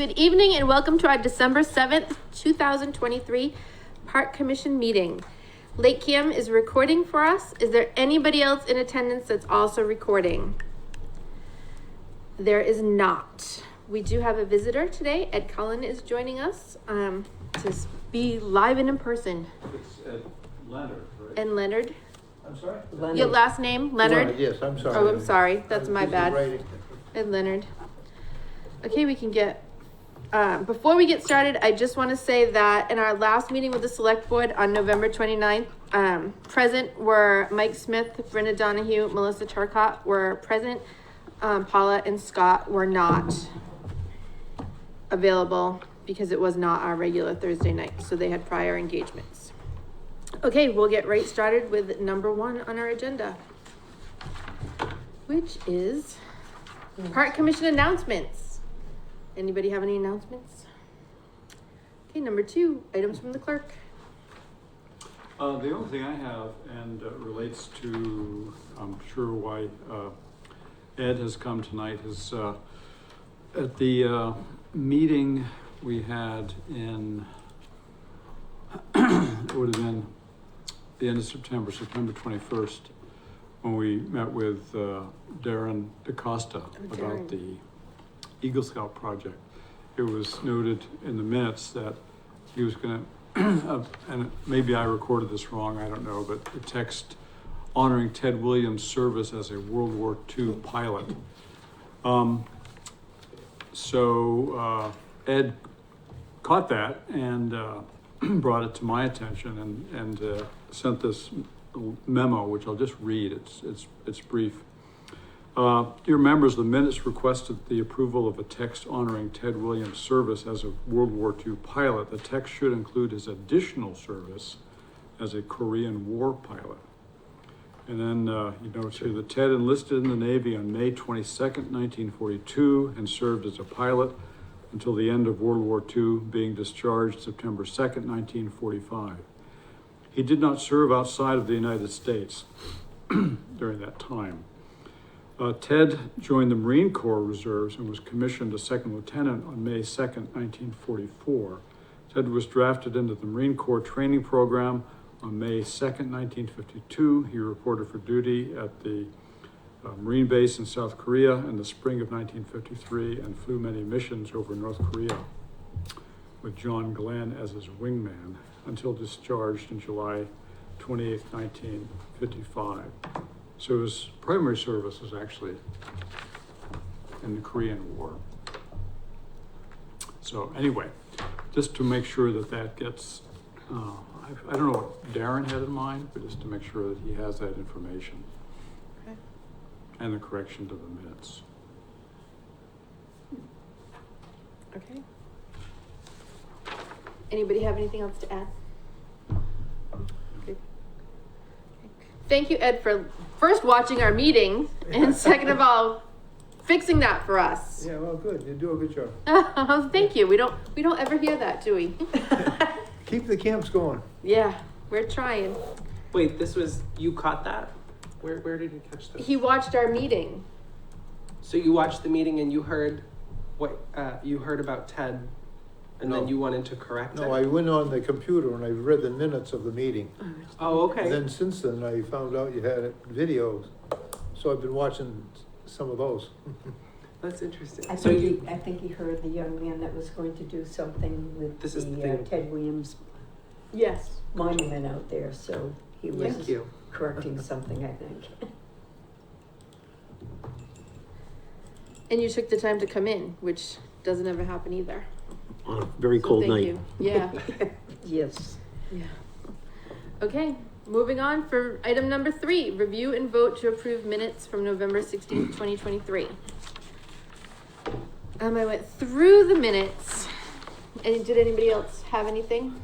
Good evening and welcome to our December 7th, 2023 Park Commission meeting. LakeCAM is recording for us. Is there anybody else in attendance that's also recording? There is not. We do have a visitor today. Ed Cullen is joining us to be live and in person. It's Ed Leonard, right? And Leonard. I'm sorry? Leonard. Your last name, Leonard? Yes, I'm sorry. Oh, I'm sorry. That's my bad. Writing. Ed Leonard. Okay, we can get, before we get started, I just want to say that in our last meeting with the select board on November 29th, present were Mike Smith, Brenda Donahue, Melissa Turcott were present. Paula and Scott were not available because it was not our regular Thursday night, so they had prior engagements. Okay, we'll get right started with number 1 on our agenda, which is Park Commission announcements. Anybody have any announcements? Okay, number 2, items from the clerk. The only thing I have, and relates to, I'm sure why Ed has come tonight, is at the meeting we had in, it would have been the end of September 21st, when we met with Darren DaCosta about the Eagle Scout project. It was noted in the minutes that he was going to, and maybe I recorded this wrong, I don't know, but the text honoring Ted Williams' service as a World War II pilot. So Ed caught that and brought it to my attention and sent this memo, which I'll just read. It's brief. Dear members, the minutes requested the approval of a text honoring Ted Williams' service as a World War II pilot. The text should include his additional service as a Korean War pilot. And then you notice here that Ted enlisted in the Navy on May 22nd, 1942, and served as a pilot until the end of World War II, being discharged September 2nd, 1945. He did not serve outside of the United States during that time. Ted joined the Marine Corps Reserves and was commissioned a second lieutenant on May 2nd, 1944. Ted was drafted into the Marine Corps training program on May 2nd, 1952. He reported for duty at the Marine base in South Korea in the spring of 1953 and flew many missions over North Korea with John Glenn as his wingman until discharged in July 28th, 1955. So his primary service was actually in the Korean War. So anyway, just to make sure that that gets, I don't know what Darren had in mind, but just to make sure that he has that information. Okay. And the correction to the minutes. Okay. Anybody have anything else to add? Okay. Thank you, Ed, for first watching our meeting and second of all, fixing that for us. Yeah, well, good. You do a good job. Oh, thank you. We don't ever hear that, do we? Keep the camps going. Yeah, we're trying. Wait, this was, you caught that? Where did you catch this? He watched our meeting. So you watched the meeting and you heard what, you heard about Ted and No. then you wanted to correct it? No, I went on the computer and I read the minutes of the meeting. Oh, okay. And then since then, I found out you had videos. So I've been watching some of those. That's interesting. I So think, you, I think he heard the young man that was going to do something with This is the the thing. Ted Williams Yes. monument out there, so he was thank you. correcting something, I think. And you took the time to come in, which doesn't ever happen either. On a very So cold thank night. you. Yeah. Yes. Yeah. Okay, moving on for item number 3, review and vote to approve minutes from November 16th, 2023. I went through the minutes. And did anybody else have anything?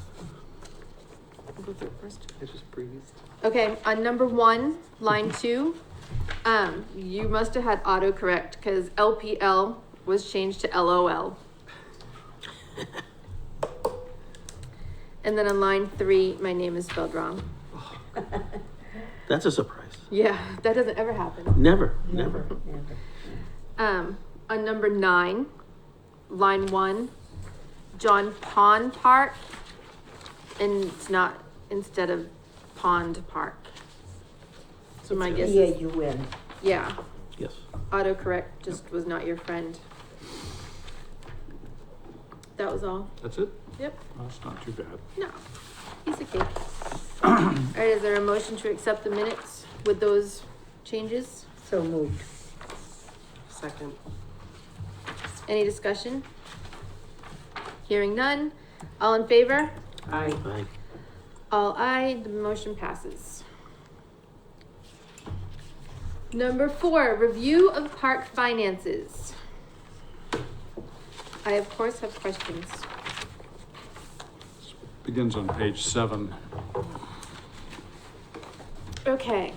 I'll go through it first. I just breezed. Okay, on number 1, line 2, you must have had autocorrect because LPL was changed to LOL. And then on line 3, my name is spelled wrong. That's a surprise. Yeah, that doesn't ever happen. Never. Never. On number 9, line 1, John Pond Park, and it's not instead of Pond Park. So my guess is, P-A-U-N. yeah, Yes. autocorrect just was not your friend. That was all. That's it? Yep. That's not too bad. No, piece of cake. All right, is there a motion to accept the minutes with those changes? So moved. Second. Any discussion? Hearing none. All in favor? Aye. Aye. All aye, the motion passes. Number 4, review of park finances. I of course have questions. Begins on page 7. Okay.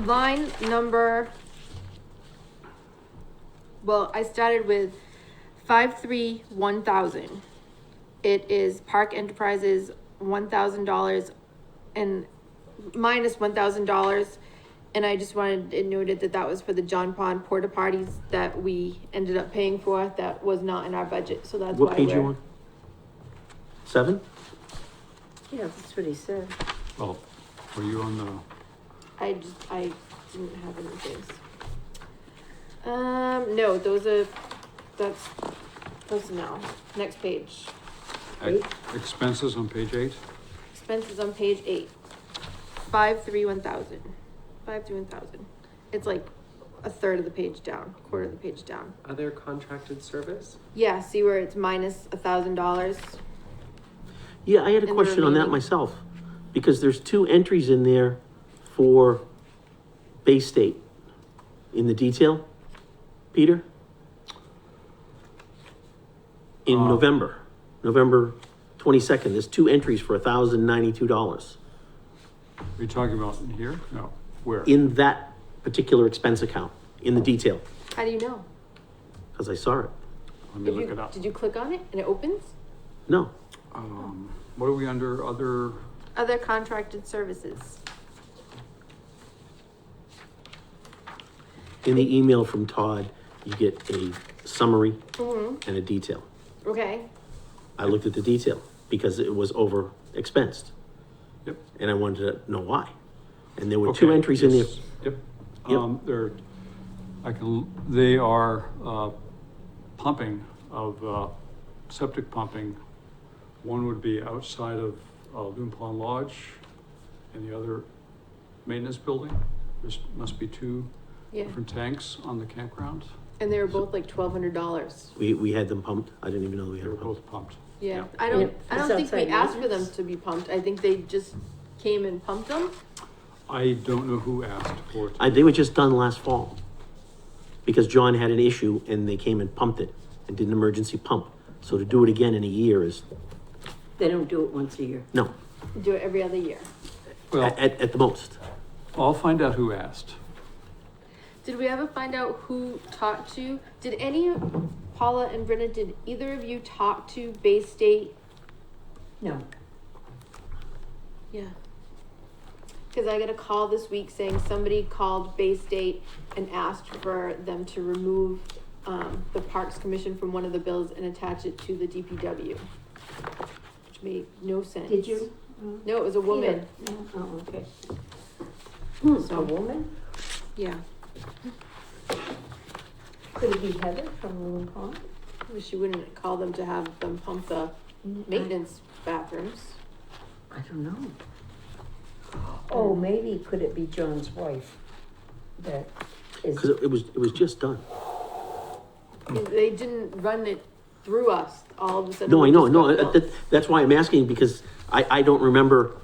Line number, well, I started with 531,000. It is Park Enterprises $1,000 and minus $1,000. And I just wanted it noted that that was for the John Pond porta potties that we ended up paying for, that was not in our budget, so that's why What page you on? 7? Yeah, that's what he said. Well, were you on the, I didn't have any things. No, those no, next page. expenses on page 8? Expenses on page 8. 531,000. 531,000. It's like a third of the page down, quarter of the page down. Other contracted service? Yeah, see where it's minus $1,000? Yeah, I had a And the question on that remaining. myself, because there's 2 entries in there for Bay State in the detail, Peter? In November 22nd, there's 2 entries for $1,092 Are you talking about in here? No. Where? in that particular expense account, in the detail, How do you know? because I saw it. Let me look it up. Did you click on it and it opens? No, What are we under, other? Other contracted services. in the email from Todd, you get a summary Mm-hmm. and a detail. Okay. I looked at the detail because it was over expensed, Yep. and I wanted to know why. And there were 2 Okay, entries in there. yes, Yep. Yep. They are, pumping of, septic pumping. One would be outside of, Loon Pond Lodge and the other maintenance building. There must be 2 Yeah. different tanks on the campground. And they were both like $1,200. We had them pumped. I didn't even know we They had were them pumped. both pumped. Yeah. Yeah. I don't Yeah, I don't it's think we outside asked for them maintenance. to be pumped. I think they just came and pumped them. I don't know who asked for it. They were just done last fall. Because John had an issue and they came and pumped it and did an emergency pump. So to do it again in a year is, They don't do it once a year. no, Do it every other year. Well, at the most. I'll find out who asked. Did we ever find out who talked to? Did any Paula and Brenna, did either of you talk to Bay State? No. Yeah. Because I got a call this week saying somebody called Bay State and asked for them to remove the Parks Commission from one of the bills and attach it to the DPW. Which made no sense. Did you? No, it was a woman. Peter? No? Oh, okay. So- A woman? Yeah. Could it be Heather from Loon Pond? Well, she wouldn't call them to have them pump the maintenance bathrooms. I don't know. Oh, maybe could it be John's wife that is, Because it was just done. They didn't run it through us all of a sudden. No, I we know, just no, got billed. that's why I'm asking, because I don't remember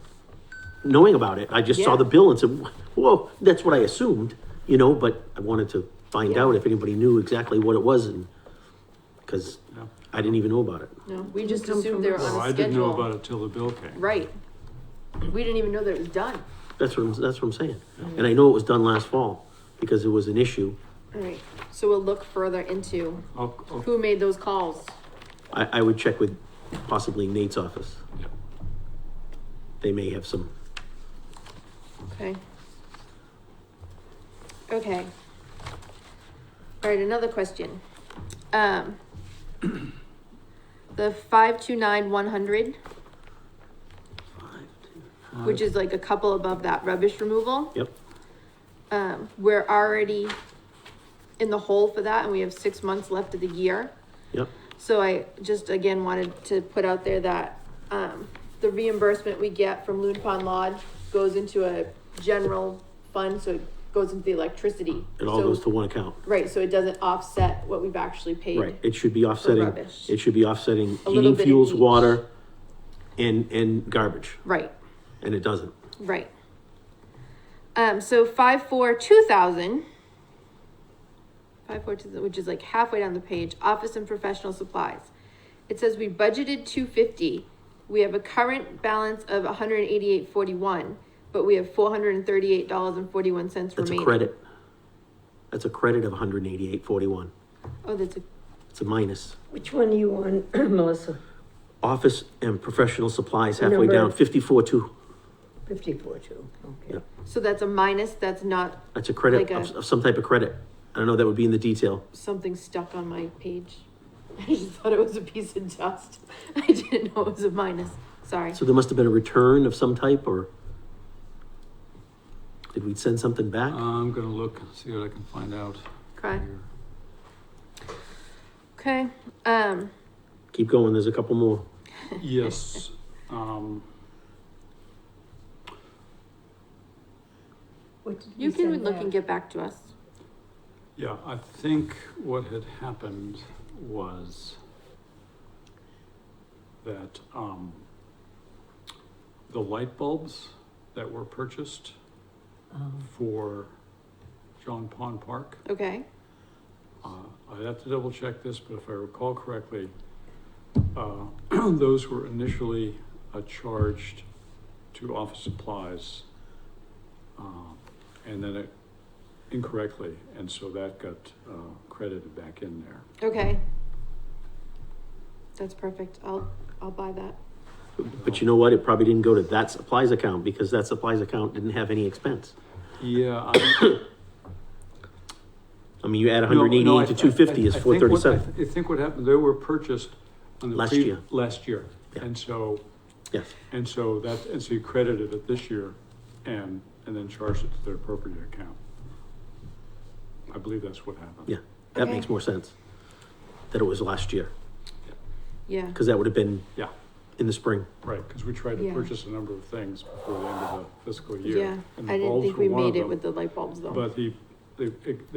knowing about it. I just saw Yeah. the bill and said, whoa, that's what I assumed, but I wanted to find Yeah. out if anybody knew exactly what it was, and, because Yeah. I didn't even know about it. No, we just come assumed from they were us. on Well, a I didn't know schedule. about it till the bill came. Right. We didn't even know that it was done. That's what I'm saying. And I know it was done last fall, because it was an issue. All right, so we'll look further into I'll- who made those calls. I would check with possibly Nate's office. yeah. They may have some, Okay. Okay. All right, another question. The 529-100, which is like a couple above that rubbish removal. Yep, We're already in the hole for that and we have 6 months left of the year. yep, So I just again wanted to put out there that, the reimbursement we get from Loon Pond Lodge goes into a general fund, so it goes into the electricity. it all So- goes to one account. Right, so it doesn't offset what we've actually paid. Right, it should be offsetting, rubbish. it should be offsetting A little heating bit of fuels, each. water, and garbage, Right, and it doesn't. right. So 542,000. 542, which is like halfway down the page, office and professional supplies. It says we budgeted 250. We have a current balance of 188.41, but we have $438.41 That's remaining. a credit. That's a credit of 188.41. Oh, that's a, It's a minus. Which one are you on, Melissa? Office and professional supplies halfway Number- down, 54.2. 54 too, okay. Yeah. so that's a minus, that's not That's a credit Like a- of some type of credit. I don't know, that would be in the detail. something stuck on my page. I just thought it was a piece of dust. I didn't know it was a minus. Sorry. So there must have been a return of some type, or did we send something back? I'm gonna look, see what I can find out. Okay. here. Okay. Keep going, there's a couple more. Yes, What did You we can send look back? and get back to us. yeah, I think what had happened was that, the light bulbs that were purchased for John Pond Park, Okay. I'd have to double check this, but if I recall correctly, those were initially charged to office supplies, and then it incorrectly, and so that got credited back in there. Okay. That's perfect. I'll buy that. But you know what? It probably didn't go to that supplies account because that supplies account didn't have any expense. Yeah. I mean, you add No, 188 to 250 is I think what- 437. I think what happened, they were purchased on the Last year. last year, Yeah. and so Yes, you credited it this year, and then charged it to the appropriate account. I believe that's what happened. yeah, that Okay. makes more sense. That it was last year, Yeah. because that would have been Yeah, in the spring. right, because we tried to Yeah. purchase a number of things before the end of the fiscal year. Yeah. and the I didn't bulbs think were we one of made it them, with the light bulbs though. But they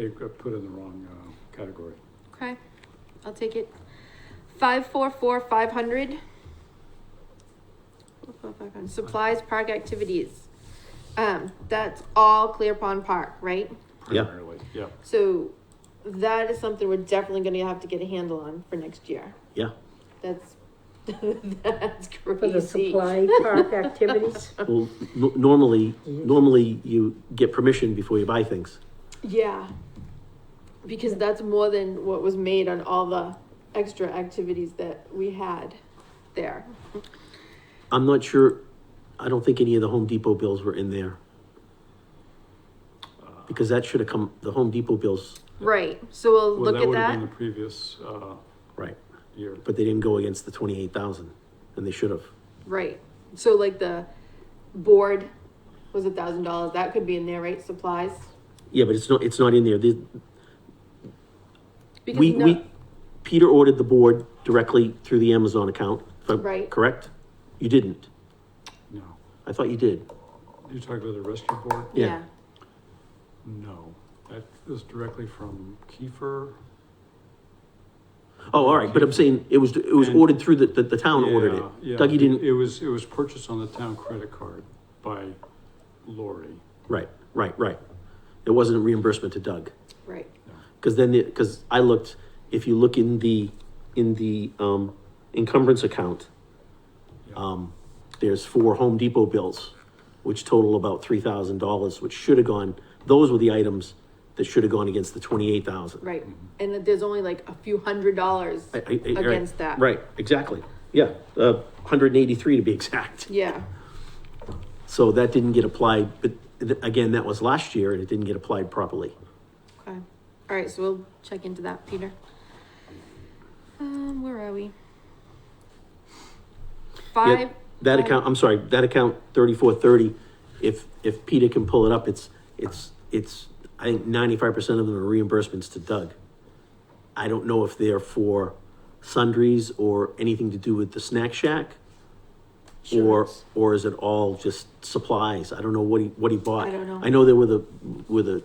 got put in the wrong category. Okay. I'll take it. 544-500. Supplies, park activities. That's all Clear Pond Park, right? Yeah. Primarily, yeah. So that is something we're definitely gonna have to get a handle on for next year. Yeah. That's, that's For the crazy. supply park activities? Well, normally you get permission before you buy things. Yeah. Because that's more than what was made on all the extra activities that we had there. I'm not sure, I don't think any of the Home Depot bills were in there. Because that should have come, the Home Depot bills, Right, so we'll Well, look that at would have that. been the previous right, year. but they didn't go against the 28,000, and they should have. Right, so like the board was $1,000, that could be in there, right, supplies? Yeah, but it's not in there. Because We, Peter ordered the board directly through the Amazon account, if I'm Right. correct? You didn't. No. I thought you did. You talking about the rescue board? Yeah. Yeah, No. That was directly from Kiefer. Oh, all right, but I'm saying it was And- ordered through the town ordered it. Yeah, Dougie didn't, It was purchased on the town credit card by Lori. right. It wasn't a reimbursement to Doug. right, Because I looked, if you look in the encumbrance account, Yeah. there's 4 Home Depot bills, which total about $3,000, which should have gone, those were the items that should have gone against the 28,000. right, and there's only like a few $100s against that. Right, exactly. Yeah, 183 to be exact. Yeah, So that didn't get applied, but again, that was last year and it didn't get applied properly. Okay, all right, so we'll check into that, Peter. Where are we? Yeah, that account, I'm sorry, that account 3430, if Peter can pull it up, it's, I think 95% of them are reimbursements to Doug. I don't know if they're for sundries or anything to do with the snack shack. Or is it all just supplies? I don't know what he bought. I don't know. I know there were the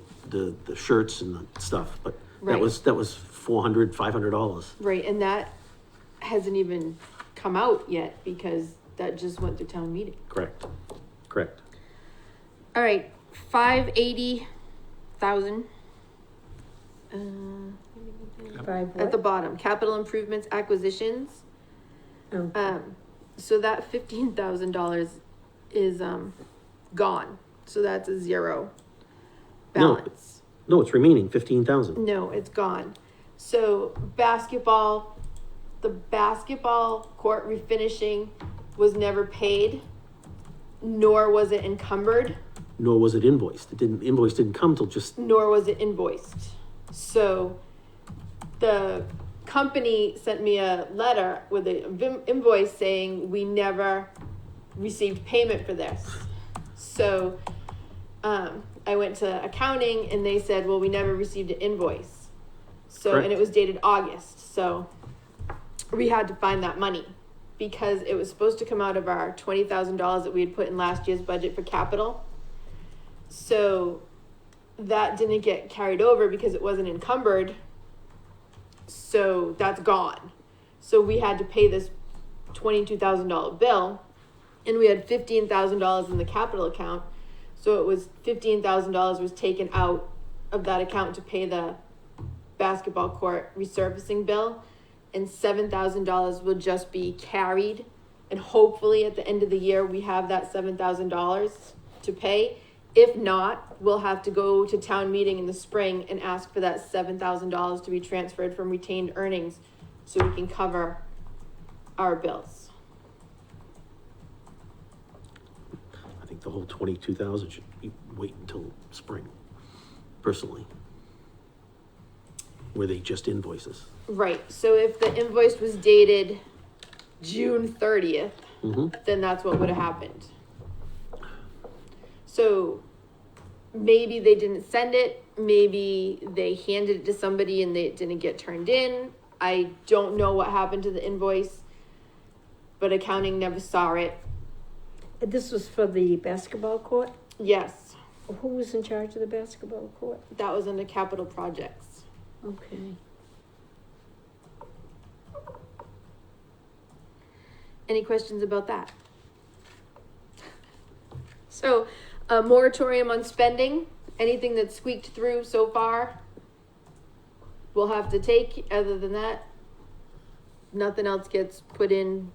shirts and the stuff, but Right. that was $400-500. Right, and that hasn't even come out yet because that just went through town meeting. Correct. All right, 580,000. Five At the what? bottom, capital improvements, acquisitions. Oh, So that $15,000 is, gone. So that's a zero No. balance. No, it's remaining 15,000. No, it's gone. So the basketball court refinishing was never paid, nor was it encumbered, Nor was it invoiced. Invoice didn't come till just, nor was it invoiced. So the company sent me a letter with an invoice saying we never received payment for this. So I went to accounting and they said, well, we never received an invoice. So, Correct. and it was dated August. So we had to find that money because it was supposed to come out of our $20,000 that we had put in last year's budget for capital. So that didn't get carried over because it wasn't encumbered. So that's gone. So we had to pay this $22,000 bill and we had $15,000 in the capital account. So it was $15,000 was taken out of that account to pay the basketball court resurfacing bill, and $7,000 will just be carried. And hopefully at the end of the year, we have that $7,000 to pay. If not, we'll have to go to town meeting in the spring and ask for that $7,000 to be transferred from retained earnings so we can cover our bills. I think the whole 22,000 should be wait until spring, personally. Where they just invoice us. Right, so if the invoice was dated June 30th, then that's what would have happened. So maybe they didn't send it, maybe they handed it to somebody and it didn't get turned in. I don't know what happened to the invoice, but accounting never saw it. this was for the basketball court? Yes, Who was in charge of the basketball court? that was under capital projects. Okay. Any questions about that? So, a moratorium on spending, anything that's squeaked through so far, we'll have to take. Other than that, nothing else gets put in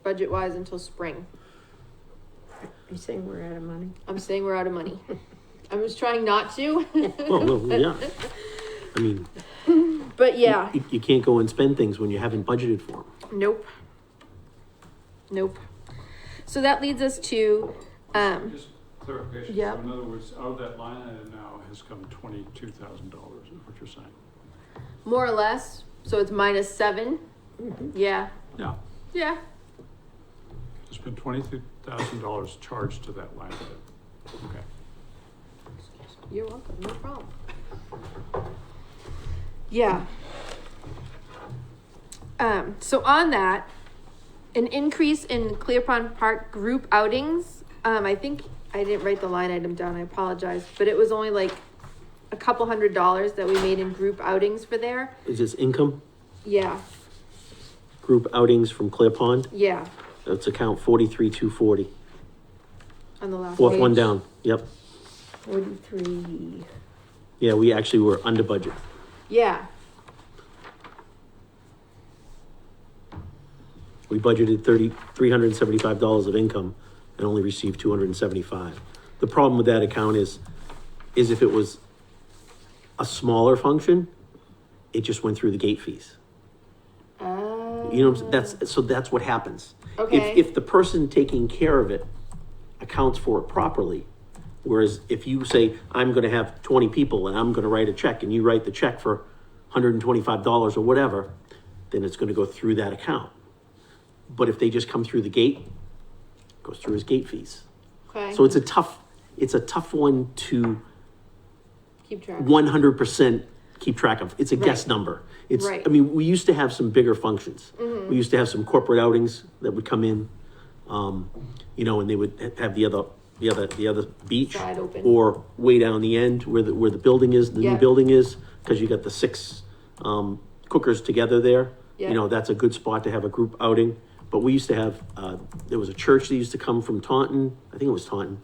budget-wise until spring. You're saying we're out of money? I'm saying we're out of money. I was trying not to. Well, no, yeah. I mean, But yeah, you can't go and spend things when you haven't budgeted for them. nope. Nope. So that leads us to, Just clarification. Yeah. So in other words, out of that line item now has come $22,000, is what you're saying? more or less, so it's -7. Yeah, Yeah. yeah. There's been $22,000 charged to that line item. Okay. You're welcome, no problem. Yeah. So on that, an increase in Clear Pond Park group outings, I think, I didn't write the line item down, I apologize, but it was only like a couple $100 that we made in group outings for there. Is this income, Yeah, group outings from Clear Pond? yeah, That's account 43,240. on the last Fourth one page. down, yep. 43. Yeah, we actually were under budget. Yeah, We budgeted $375 of income and only received 275. The problem with that account is if it was a smaller function, it just went through the gate fees. You know, what I'm saying? That's what happens. Okay. If the person taking care of it accounts for it properly, Whereas if you say, I'm gonna have 20 people and I'm gonna write a check, and you write the check for $125 or whatever, then it's gonna go through that account. But if they just come through the gate, it goes through his gate fees. Okay. So it's a tough one to Keep track. 100% keep track of. It's a guess Right. number. It's, Right. I mean, we used to have some bigger functions. Mm-hmm. We used to have some corporate outings that would come in, you know, and they would have the other beach, Side open. or way down the end where the building is, the new Yeah. building is, because you got the 6 cookers together there. Yeah. You know, that's a good spot to have a group outing. But we used to have, there was a church that used to come from Taunton. I think it was Taunton.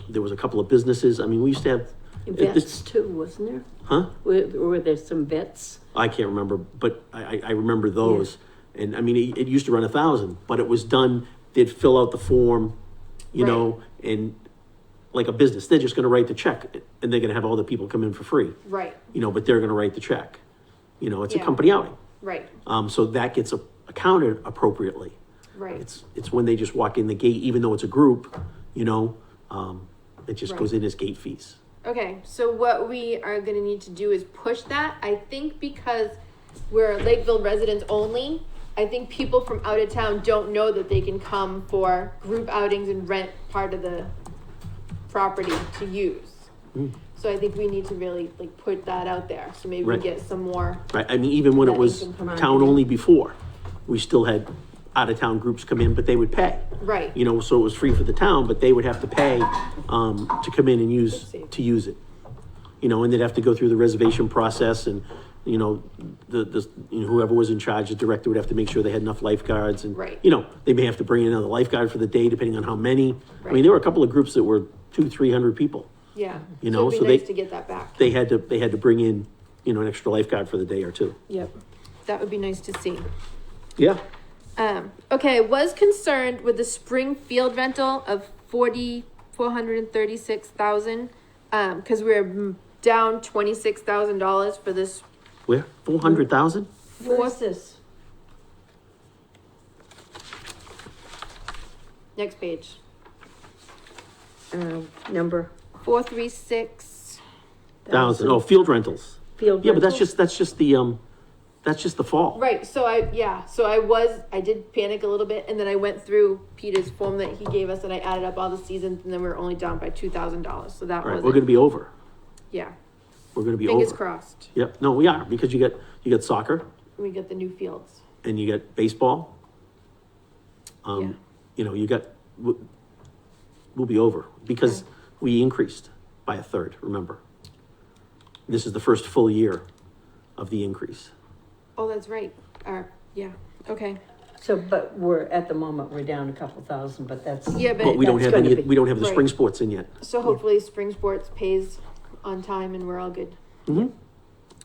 There was a couple of businesses. I mean, we used to have. Vets too, wasn't there? Huh? Were there some vets? I can't remember, but I remember those. And I mean, it used to run 1,000, but it was done, they'd fill out the form, you know, and like a business, they're just gonna write the check, and they're gonna have all the people come in for free, Right, you know, but they're gonna write the check. You know, it's a Yeah. company outing. right, So that gets accounted appropriately. right. It's when they just walk in the gate, even though it's a group, you know, it just Right. goes in as gate fees. Okay, so what we are gonna need to do is push that. I think because we're Lakeville residents only, I think people from out of town don't know that they can come for group outings and rent part of the property to use. So I think we need to really like put that out there, so maybe we Right. get some more. Right, I mean, even when it That was income from town only before, we still had out-of-town groups come in, but they would pay. Right, You know, so it was free for the town, but they would have to pay, to come in and use it. You know, and they'd have to go through the reservation process, and, you know, you know, whoever was in charge, the director would have to make sure they had enough lifeguards, and, Right. you know, they may have to bring in another lifeguard for the day, depending on how many. I Right. mean, there were a couple of groups that were 200-300 people. yeah. You know, So so it'd be they- nice to get that back. They had to bring in, you know, an extra lifeguard for the day or two. Yep, that would be nice to see. Yeah. Okay, was concerned with the spring field rental of 436,000, cause we're down $26,000 for this. Where? 400,000? Where is this? Next page, Number, 436. Thousand. Oh, field rentals. field Yeah, but rental? that's just the fall. Right, so I did panic a little bit, and then I went through Peter's form that he gave us, and I added up all the seasons, and then we were only down by $2,000, so that Right, was we're gonna be over. yeah, We're gonna be fingers over. crossed, Yep, no, we are, because you got soccer, we get the new fields. and you got baseball. Yeah. You know, we'll be over, because we increased by 1/3, remember? This is the first full year of the increase. Oh, that's right, yeah, okay. So, but at the moment, we're down a couple thousand, but that's. Yeah, But we don't that's have gonna be- we don't have the spring Right. sports in yet. So hopefully spring sports pays on time and we're all good. Mm-hmm.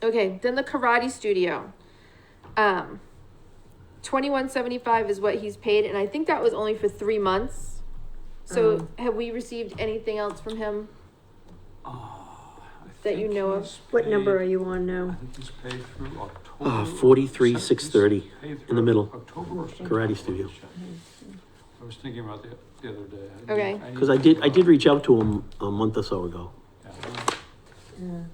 Okay, then the karate studio. 2175 is what he's paid, and I think that was only for 3 months. So have we received anything else from him that you know of? What number are you on now? I think he's paid through October. 43,630 Paid in through the middle. October or Karate studio. I was thinking about the other day. Okay. Because I did reach out to him a month or so ago.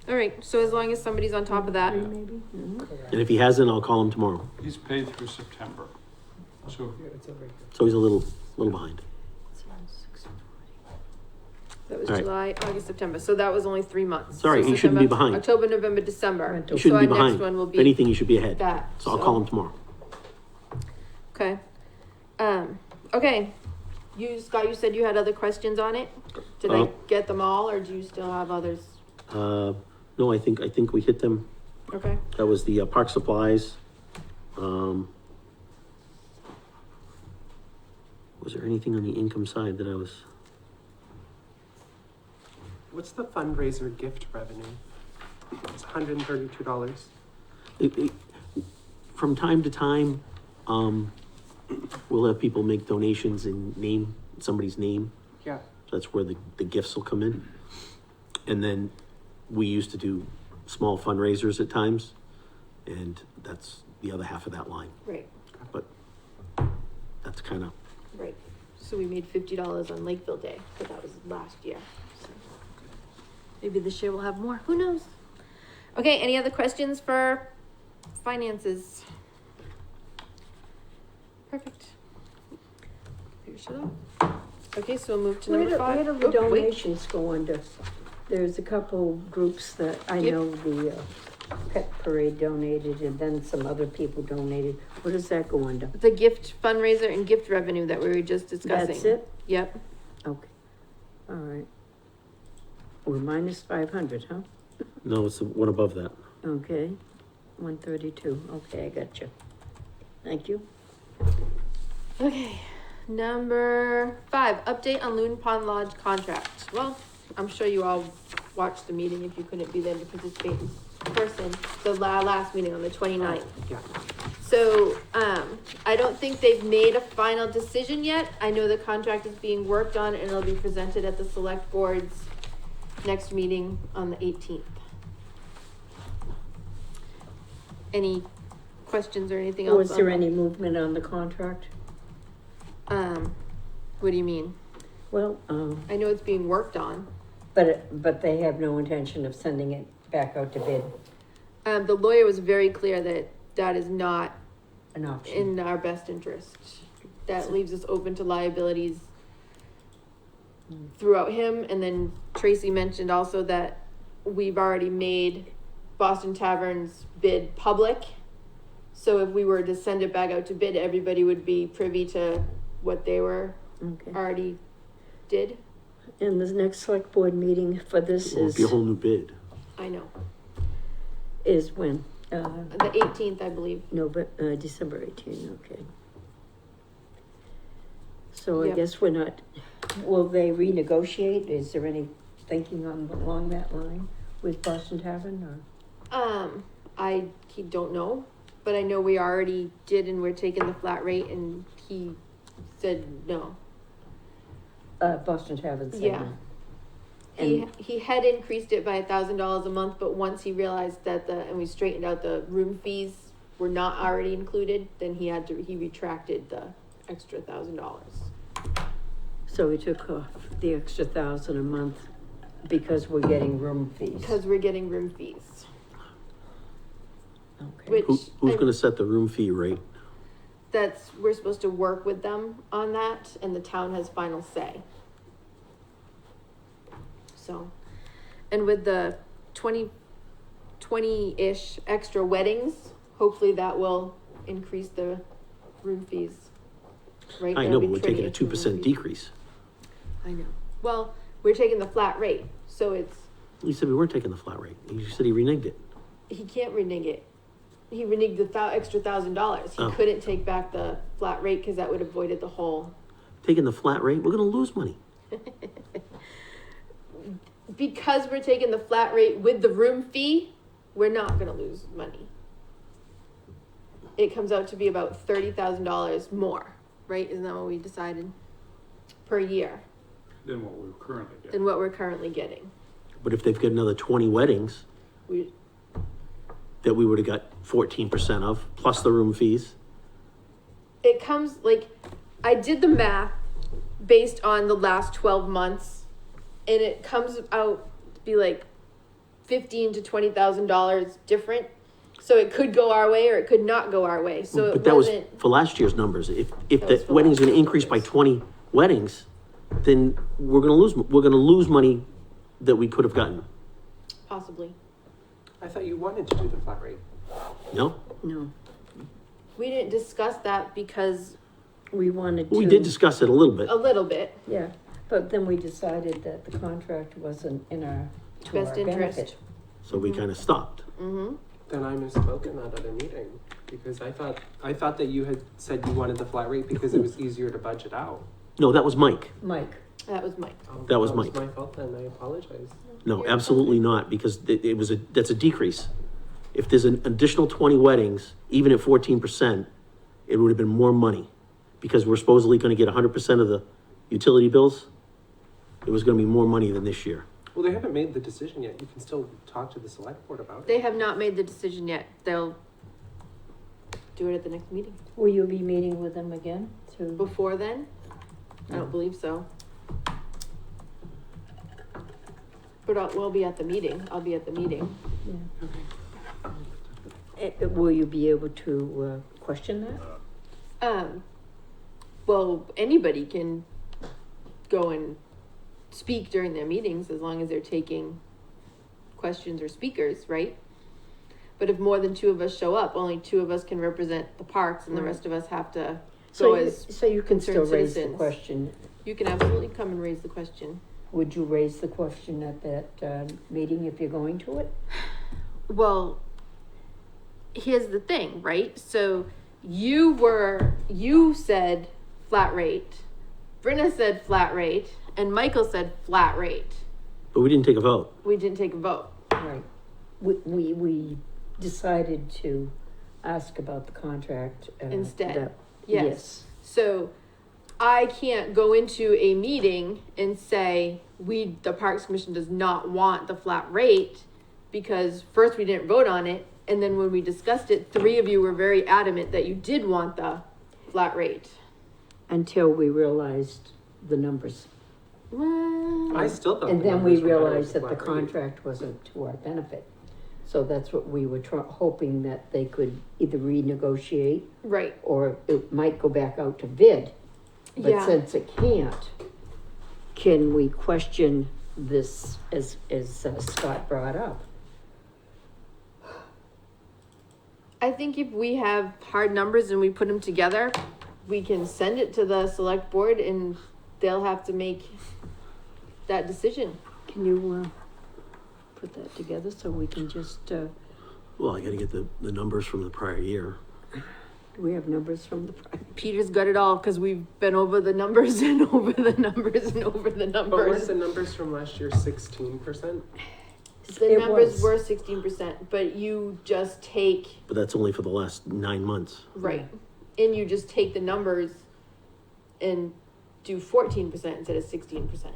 All right, so as long as somebody's on top of that. Maybe? And if he hasn't, I'll call him tomorrow. He's paid through September. So So he's a little behind. That was All right. July, August, September. So that was only 3 months. Sorry, So he shouldn't be September, behind. October, November, December. Rental. He shouldn't so be our behind. next one will If be anything, he should be ahead. that. So I'll call him tomorrow. Okay. Okay. Scott, you said you had other questions on it? Did I get them all, or do you still have others? No, I think we hit them. Okay. That was the park supplies. Was there anything on the income side that I was? What's the fundraiser gift revenue? It's $132. From time to time, we'll have people make donations and name somebody's name. Yeah. That's where the gifts will come in. And then we used to do small fundraisers at times, and that's the other half of that line. Right. But that's kind of, Right. So we made $50 on Lakeville Day, but that was last year. So maybe this year we'll have more. Who knows? Okay, any other questions for finances? Perfect. Figure shit out. Okay, so we'll move to number 5. Where do the Oh, wait. donations go under? There's a couple groups that I Yep. know the pet parade donated and then some other people donated. What does that go under? The gift fundraiser and gift revenue that we were just discussing. That's it? Yep. Okay, all right. We're minus 500, huh? No, it's the one above that. Okay, 132, okay, I got you. Thank you. Okay, number 5, update on Loon Pond Lodge contract. Well, I'm sure you all watched the meeting if you couldn't be there to participate in person, the last meeting on the 29th. Yeah. So, I don't think they've made a final decision yet. I know the contract is being worked on and it'll be presented at the select board's next meeting on the 18th. Any questions or anything else? Was there on any movement on the contract? what do you mean? Well, I know it's being worked on. but they have no intention of sending it back out to bid, The lawyer was very clear that that is not an option. in our best interest. That leaves us open to liabilities throughout him. And then Tracy mentioned also that we've already made Boston Tavern's bid public. So if we were to send it back out to bid, everybody would be privy to what they were Okay, already did. and the next select board meeting for this It will be a whole new bid. I know. is when? The 18th, I believe. No, but, December 18, okay. So I Yep. guess we're not, will they renegotiate? Is there any thinking along that line with Boston Tavern or? I don't know, but I know we already did and we're taking the flat rate and he said no. Boston Tavern said Yeah. no. He had increased it by $1,000 a month, but once he realized that and we straightened out the room fees were not already included, then he retracted the extra $1,000. So we took off the extra 1,000 a month because we're getting room fees. Because we're getting room fees, Okay. which Who's gonna set the room fee rate? we're supposed to work with them on that and the town has final say. So, and with the 20-ish extra weddings, hopefully that will increase the room fees. Right? I That'll know, be but we're taking a trading for room 2% fees. decrease. I know. Well, we're taking the flat rate, so You said we weren't taking the flat rate. You said he reneged it. he can't renege it. He reneged the extra $1,000. He Oh. couldn't take back the flat rate because that would have avoided the whole. Taking the flat rate, we're gonna lose money. Because we're taking the flat rate with the room fee, we're not gonna lose money. It comes out to be about $30,000 more, right? Isn't that what we decided? Per year Than what we're currently than getting. what we're currently getting. But if they've got another 20 weddings We, that we would've got 14% of, plus the room fees, it comes like, I did the math based on the last 12 months and it comes out to be like $15,000 to $20,000 different. So it could go our way or it could not go our way. So but it that was wasn't, for last year's numbers. If That was the for wedding's last gonna year's increase by numbers. 20 weddings, then we're gonna lose money that we could have gotten. possibly. I thought you wanted to do the flat rate. No? No, We didn't discuss that because we wanted to. We did discuss it a little bit. a little bit. Yeah, but then we decided that the contract wasn't in our, to our Best interest. benefit. So we kind of stopped. Mm-hmm. Then I misspoke in that other meeting, because I thought that you had said you wanted the flat rate because it was easier to budget out. No, that was Mike. Mike, That was Mike. Oh, That was Mike. my fault then, I apologize. No, absolutely not, because that's a decrease. If there's an additional 20 weddings, even at 14%, it would have been more money. Because we're supposedly gonna get 100% of the utility bills. It was gonna be more money than this year. Well, they haven't made the decision yet. You can still talk to the select board about it. They have not made the decision yet. They'll do it at the next meeting. will you be meeting with them again to? Before then, I don't believe so. But we'll be at the meeting. I'll be at the meeting. Will you be able to, question that? Well, anybody can go and speak during their meetings as long as they're taking questions or speakers, right? But if more than two of us show up, only two of us can represent the parks and the rest of us have to go as, So you can still concerned raise the citizens. question. you can absolutely come and raise the question. Would you raise the question at that, meeting if you're going to it? Well, here's the thing, right? So you said flat rate, Brenna said flat rate, and Michael said flat rate. But we didn't take a vote. We didn't take a vote. Right. We decided to ask about the contract. Instead. that- Yes. So I can't go into a meeting and say, the Parks Commission does not want the flat rate because first we didn't vote on it. And then when we discussed it, three of you were very adamant that you did want the flat rate. Until we realized the numbers. Well, I still thought. And the then we numbers were better realized that with the flat rate. contract wasn't to our benefit. So that's what we were hoping that they could either renegotiate right. or it might go back out to bid. But Yeah. since it can't, can we question this as Scott brought up? I think if we have hard numbers and we put them together, we can send it to the select board and they'll have to make that decision. Can you, put that together so we can just, do Well, I gotta get the numbers from the prior year. we have numbers from the, Peter's got it all because we've been over the numbers and over the numbers and over the But numbers. was the numbers from last year 16%? The It numbers was. were 16%, but you just take, But that's only for the last 9 months. right, and you just take the numbers and do 14% instead of 16%,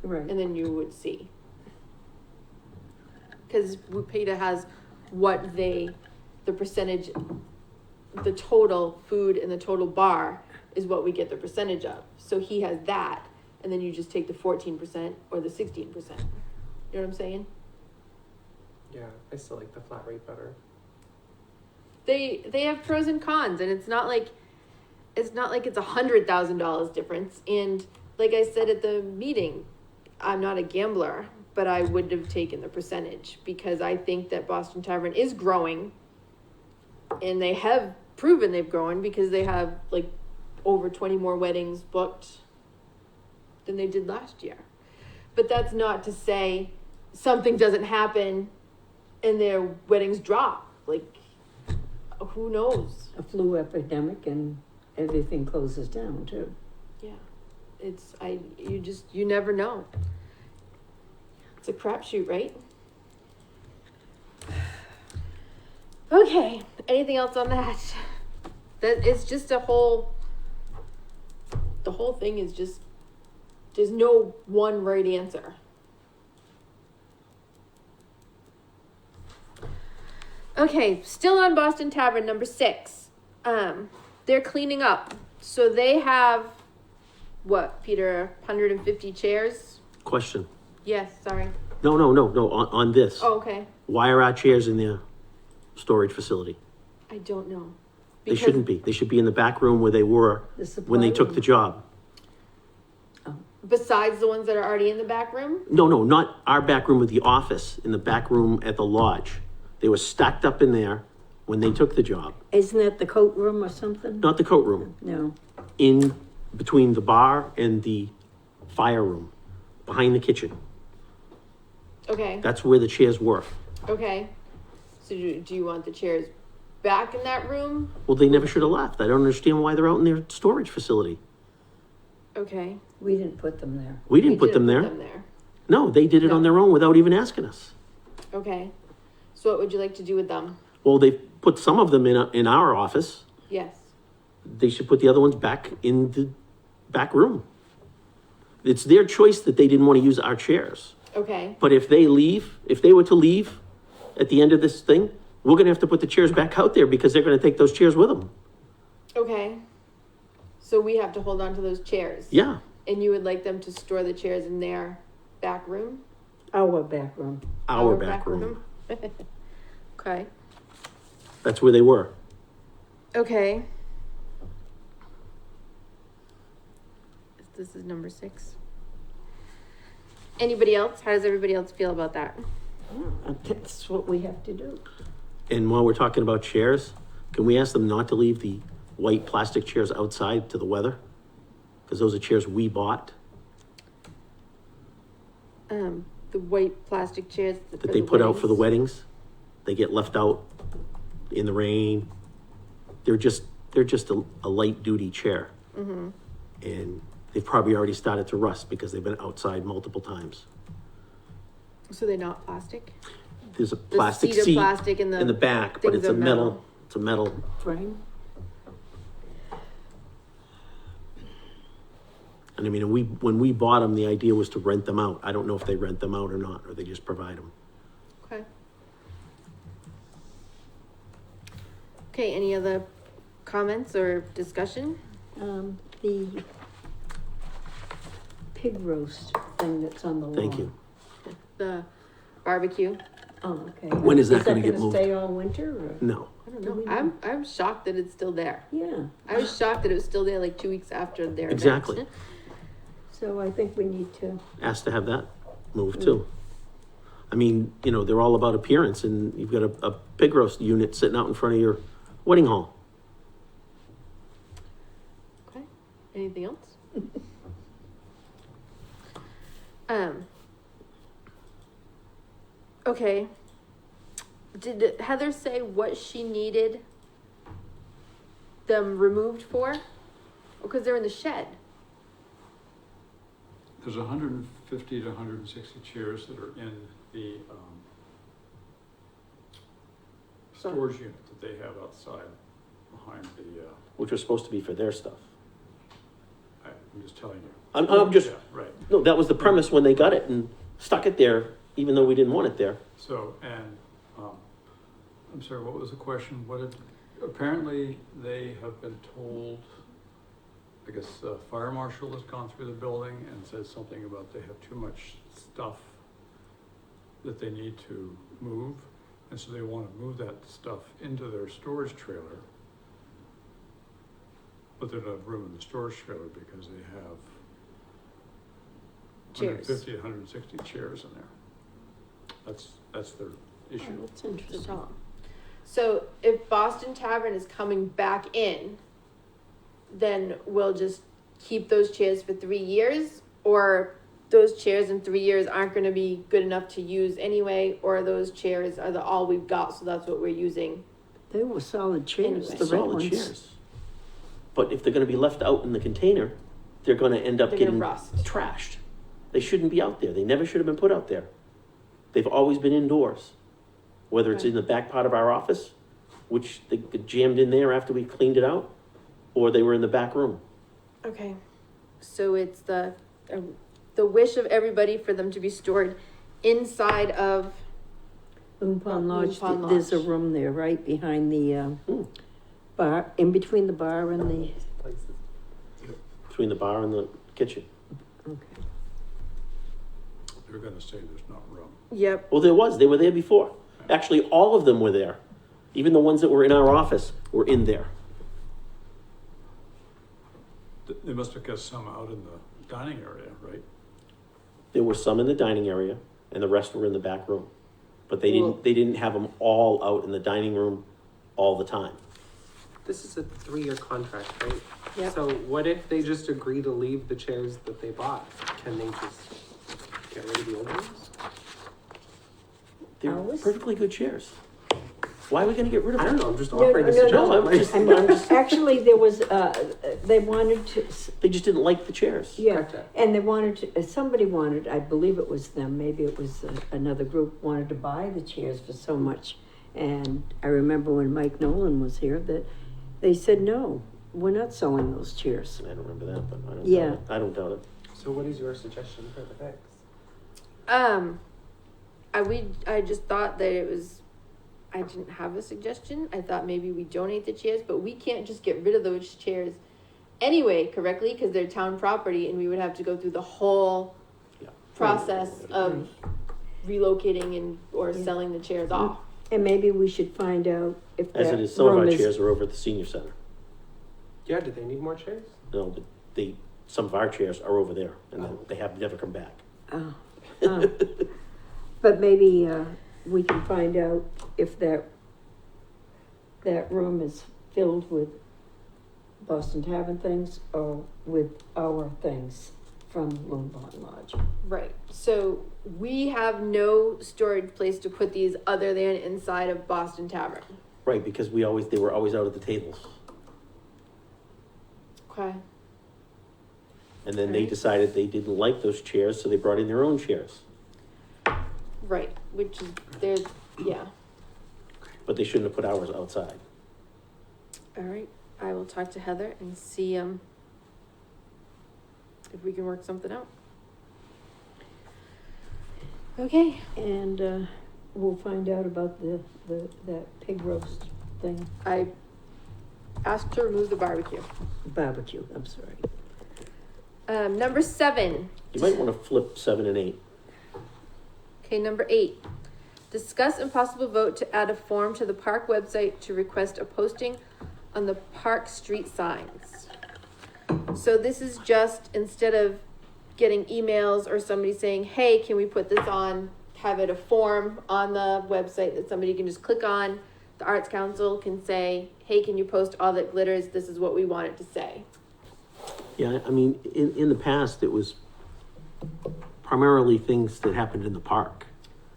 right, and then you would see. Because Peter has the percentage, the total food and the total bar is what we get the percentage of. So he has that, and then you just take the 14% or the 16%. You know what I'm saying? Yeah, I still like the flat rate better. They have pros and cons, and it's not like it's $100,000 difference. And like I said at the meeting, I'm not a gambler, but I would have taken the percentage because I think that Boston Tavern is growing, and they have proven they've grown because they have like over 20 more weddings booked than they did last year. But that's not to say something doesn't happen and their weddings drop. Like, who knows? a flu epidemic and everything closes down too. Yeah, you never know. It's a crapshoot, right? Okay, anything else on that? That it's just the whole thing is just, there's no one right answer. Okay, still on Boston Tavern, number 6. They're cleaning up. So they have, what, Peter, 150 chairs? Question. Yes, sorry. No, on this. Oh, okay. Why are our chairs in their storage facility? I don't know. They shouldn't be. They should be in the back room where they were The supply when they took room. the job. Besides the ones that are already in the back room? No, not our back room with the office, in the back room at the lodge. They were stacked up in there when they took the job. Isn't that the coat room or something? Not the coat room, No. in between the bar and the fire room, behind the kitchen. Okay, That's where the chairs were. okay. So do you want the chairs back in that room? Well, they never should have left. I don't understand why they're out in their storage facility. Okay. We didn't put them there. We didn't You put them there. No, they did it on No. their own without even asking us. Okay. So what would you like to do with them? Well, they put some of them in our office. Yes. They should put the other ones back in the back room. It's their choice that they didn't want to use our chairs. Okay. But if they were to leave at the end of this thing, we're gonna have to put the chairs back out there because they're gonna take those chairs with them. Okay. So we have to hold on to those chairs? Yeah, And you would like them to store the chairs in their back room? Our back room. our back room. Okay, That's where they were. okay. This is number 6. Anybody else? How does everybody else feel about that? That's what we have to do. And while we're talking about chairs, can we ask them not to leave the white plastic chairs outside to the weather? Because those are chairs we bought, The white plastic chairs. that they put out for the weddings. They get left out in the rain. They're just a light duty chair. Mm-hmm. And they've probably already started to rust because they've been outside multiple times. So they're not plastic? There's a The plastic seat of seat plastic and in the back, but things it's a are metal, it's a metal. Frame? And I mean, when we bought them, the idea was to rent them out. I don't know if they rent them out or not, or they just provide them. Okay. Okay, any other comments or discussion? The pig roast thing that's on the wall. Thank you. The barbecue? Oh, okay. When is that gonna get moved? Stay all winter or? No, I don't Do we know. know? I'm shocked that it's still there. Yeah, I was shocked that it was still there like 2 weeks after their event. Exactly. so I think we need to, asked to have that moved too. I mean, you know, they're all about appearance, and you've got a pig roast unit sitting out in front of your wedding hall. Okay, anything else? Okay. Did Heather say what she needed them removed for? Because they're in the shed. There's 150 to 160 chairs that are in the, storage unit that they have outside behind the, Which was supposed to be for their stuff. I'm just telling you. I'm just, Yeah, right. no, that was the premise when they got it and stuck it there, even though we didn't want it there. So, and, I'm sorry, what was the question? Apparently they have been told, I guess, fire marshal has gone through the building and said something about they have too much stuff that they need to move. And so they want to move that stuff into their storage trailer. But they don't have room in the storage trailer because they have Chairs. 150 to 160 chairs in there. That's their issue. oh, that's That's the interesting. problem. So if Boston Tavern is coming back in, then we'll just keep those chairs for 3 years? Or those chairs in 3 years aren't gonna be good enough to use anyway? Or those chairs are all we've got, so that's what we're using? They were solid chairs, Anyway. the red Solid ones. chairs. But if they're gonna be left out in the container, they're gonna end up They're gonna getting rust. trashed. They shouldn't be out there. They never should have been put out there. They've always been indoors. Whether it's Okay. in the back part of our office, which they get jammed in there after we cleaned it out, or they were in the back room. Okay, so it's the wish of everybody for them to be stored inside of, Loon Pond Lodge, Loon Pond there's a Lodge. room there, right behind the, Hmm. bar, in between the bar and the, Places. Between the bar and the kitchen. okay. They're gonna say there's not room. yep, Well, they were there before. Actually, all of them were there. Even the ones that were in our office were in there. They must have got some out in the dining area, right? There were some in the dining area and the rest were in the back room. But Well- they didn't have them all out in the dining room all the time. This is a 3-year contract, right? Yep. So what if they just agree to leave the chairs that they bought? Can they just get rid of the old ones? They're Ours? perfectly good chairs. Why are we gonna get rid of I them? don't know, I'm just No, offering a no, no, suggestion. I'm Like- just- I mean, actually, there was, they wanted to, They just didn't like the chairs. yeah, Gotcha. and they wanted to, somebody wanted, I believe it was them, maybe it was another group, wanted to buy the chairs for so much. And I remember when Mike Nolan was here, that they said, no, we're not selling those chairs. I don't remember that, but I don't Yeah. doubt it. I don't doubt it. So what is your suggestion for the fix? I just thought that it was, I didn't have a suggestion. I thought maybe we donate the chairs, but we can't just get rid of those chairs anyway correctly, because they're town property, and we would have to go through the whole Yeah. process of relocating and, or Yeah. selling the chairs off. And maybe we should find out if As it that is, some of our room is. chairs are over at the senior center. Yeah, do they need more chairs? No, but some of our chairs are over there, and they have never come back. Oh, oh. But maybe, we can find out if that room is filled with Boston Tavern things or with our things from Loon Pond Lodge. Right, so we have no storage place to put these other than inside of Boston Tavern. Right, because they were always out at the tables. Okay. And then they Alright. decided they didn't like those chairs, so they brought in their own chairs. Right, which is, there's, yeah, But they shouldn't have put ours outside. all right, I will talk to Heather and see, if we can work something out. Okay, And, we'll find out about that pig roast thing, I asked to remove the barbecue. barbecue, I'm sorry. Number 7. You might want to flip 7 and 8. Okay, number 8. Discuss and possible vote to add a form to the park website to request a posting on the park street signs. So this is just, instead of getting emails or somebody saying, hey, can we put this on, have it a form on the website that somebody can just click on. The Arts Council can say, hey, can you post all that glitters? This is what we want it to say. Yeah, I mean, in the past, it was primarily things that happened in the park,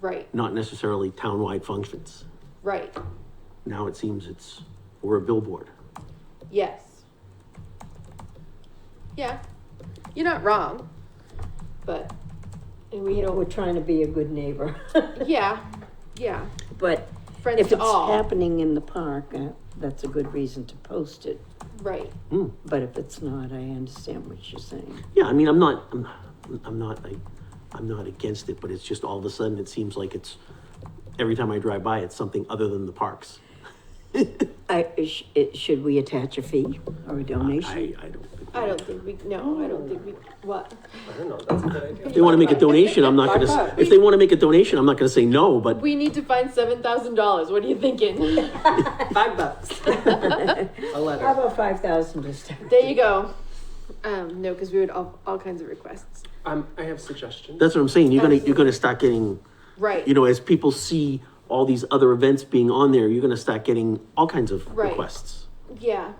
Right, not necessarily townwide functions. right, Now it seems we're a billboard. yes. Yeah, you're not wrong, but, and we We're don't, trying to be a good neighbor. yeah, But friends if to it's all, happening in the park, that's a good reason to post it. right, Hmm. But if it's not, I understand what you're saying. Yeah, I mean, I'm not against it, but it's just all of a sudden, it seems like every time I drive by, it's something other than the parks. Should we attach a fee or a donation? I don't think. I don't think we, no, I don't think we, what? I don't know, that's a good idea. If they want to make a donation, I'm not gonna, if they want to make a donation, I'm not gonna say no, but We need to find $7,000, what are you thinking? $5. A How letter. about 5,000 to start? There you go. No, because we would all kinds of requests. I have suggestions. that's what I'm saying, you're gonna start getting, Right, you know, as people see all these other events being on there, you're gonna start getting all kinds of Right. requests. yeah.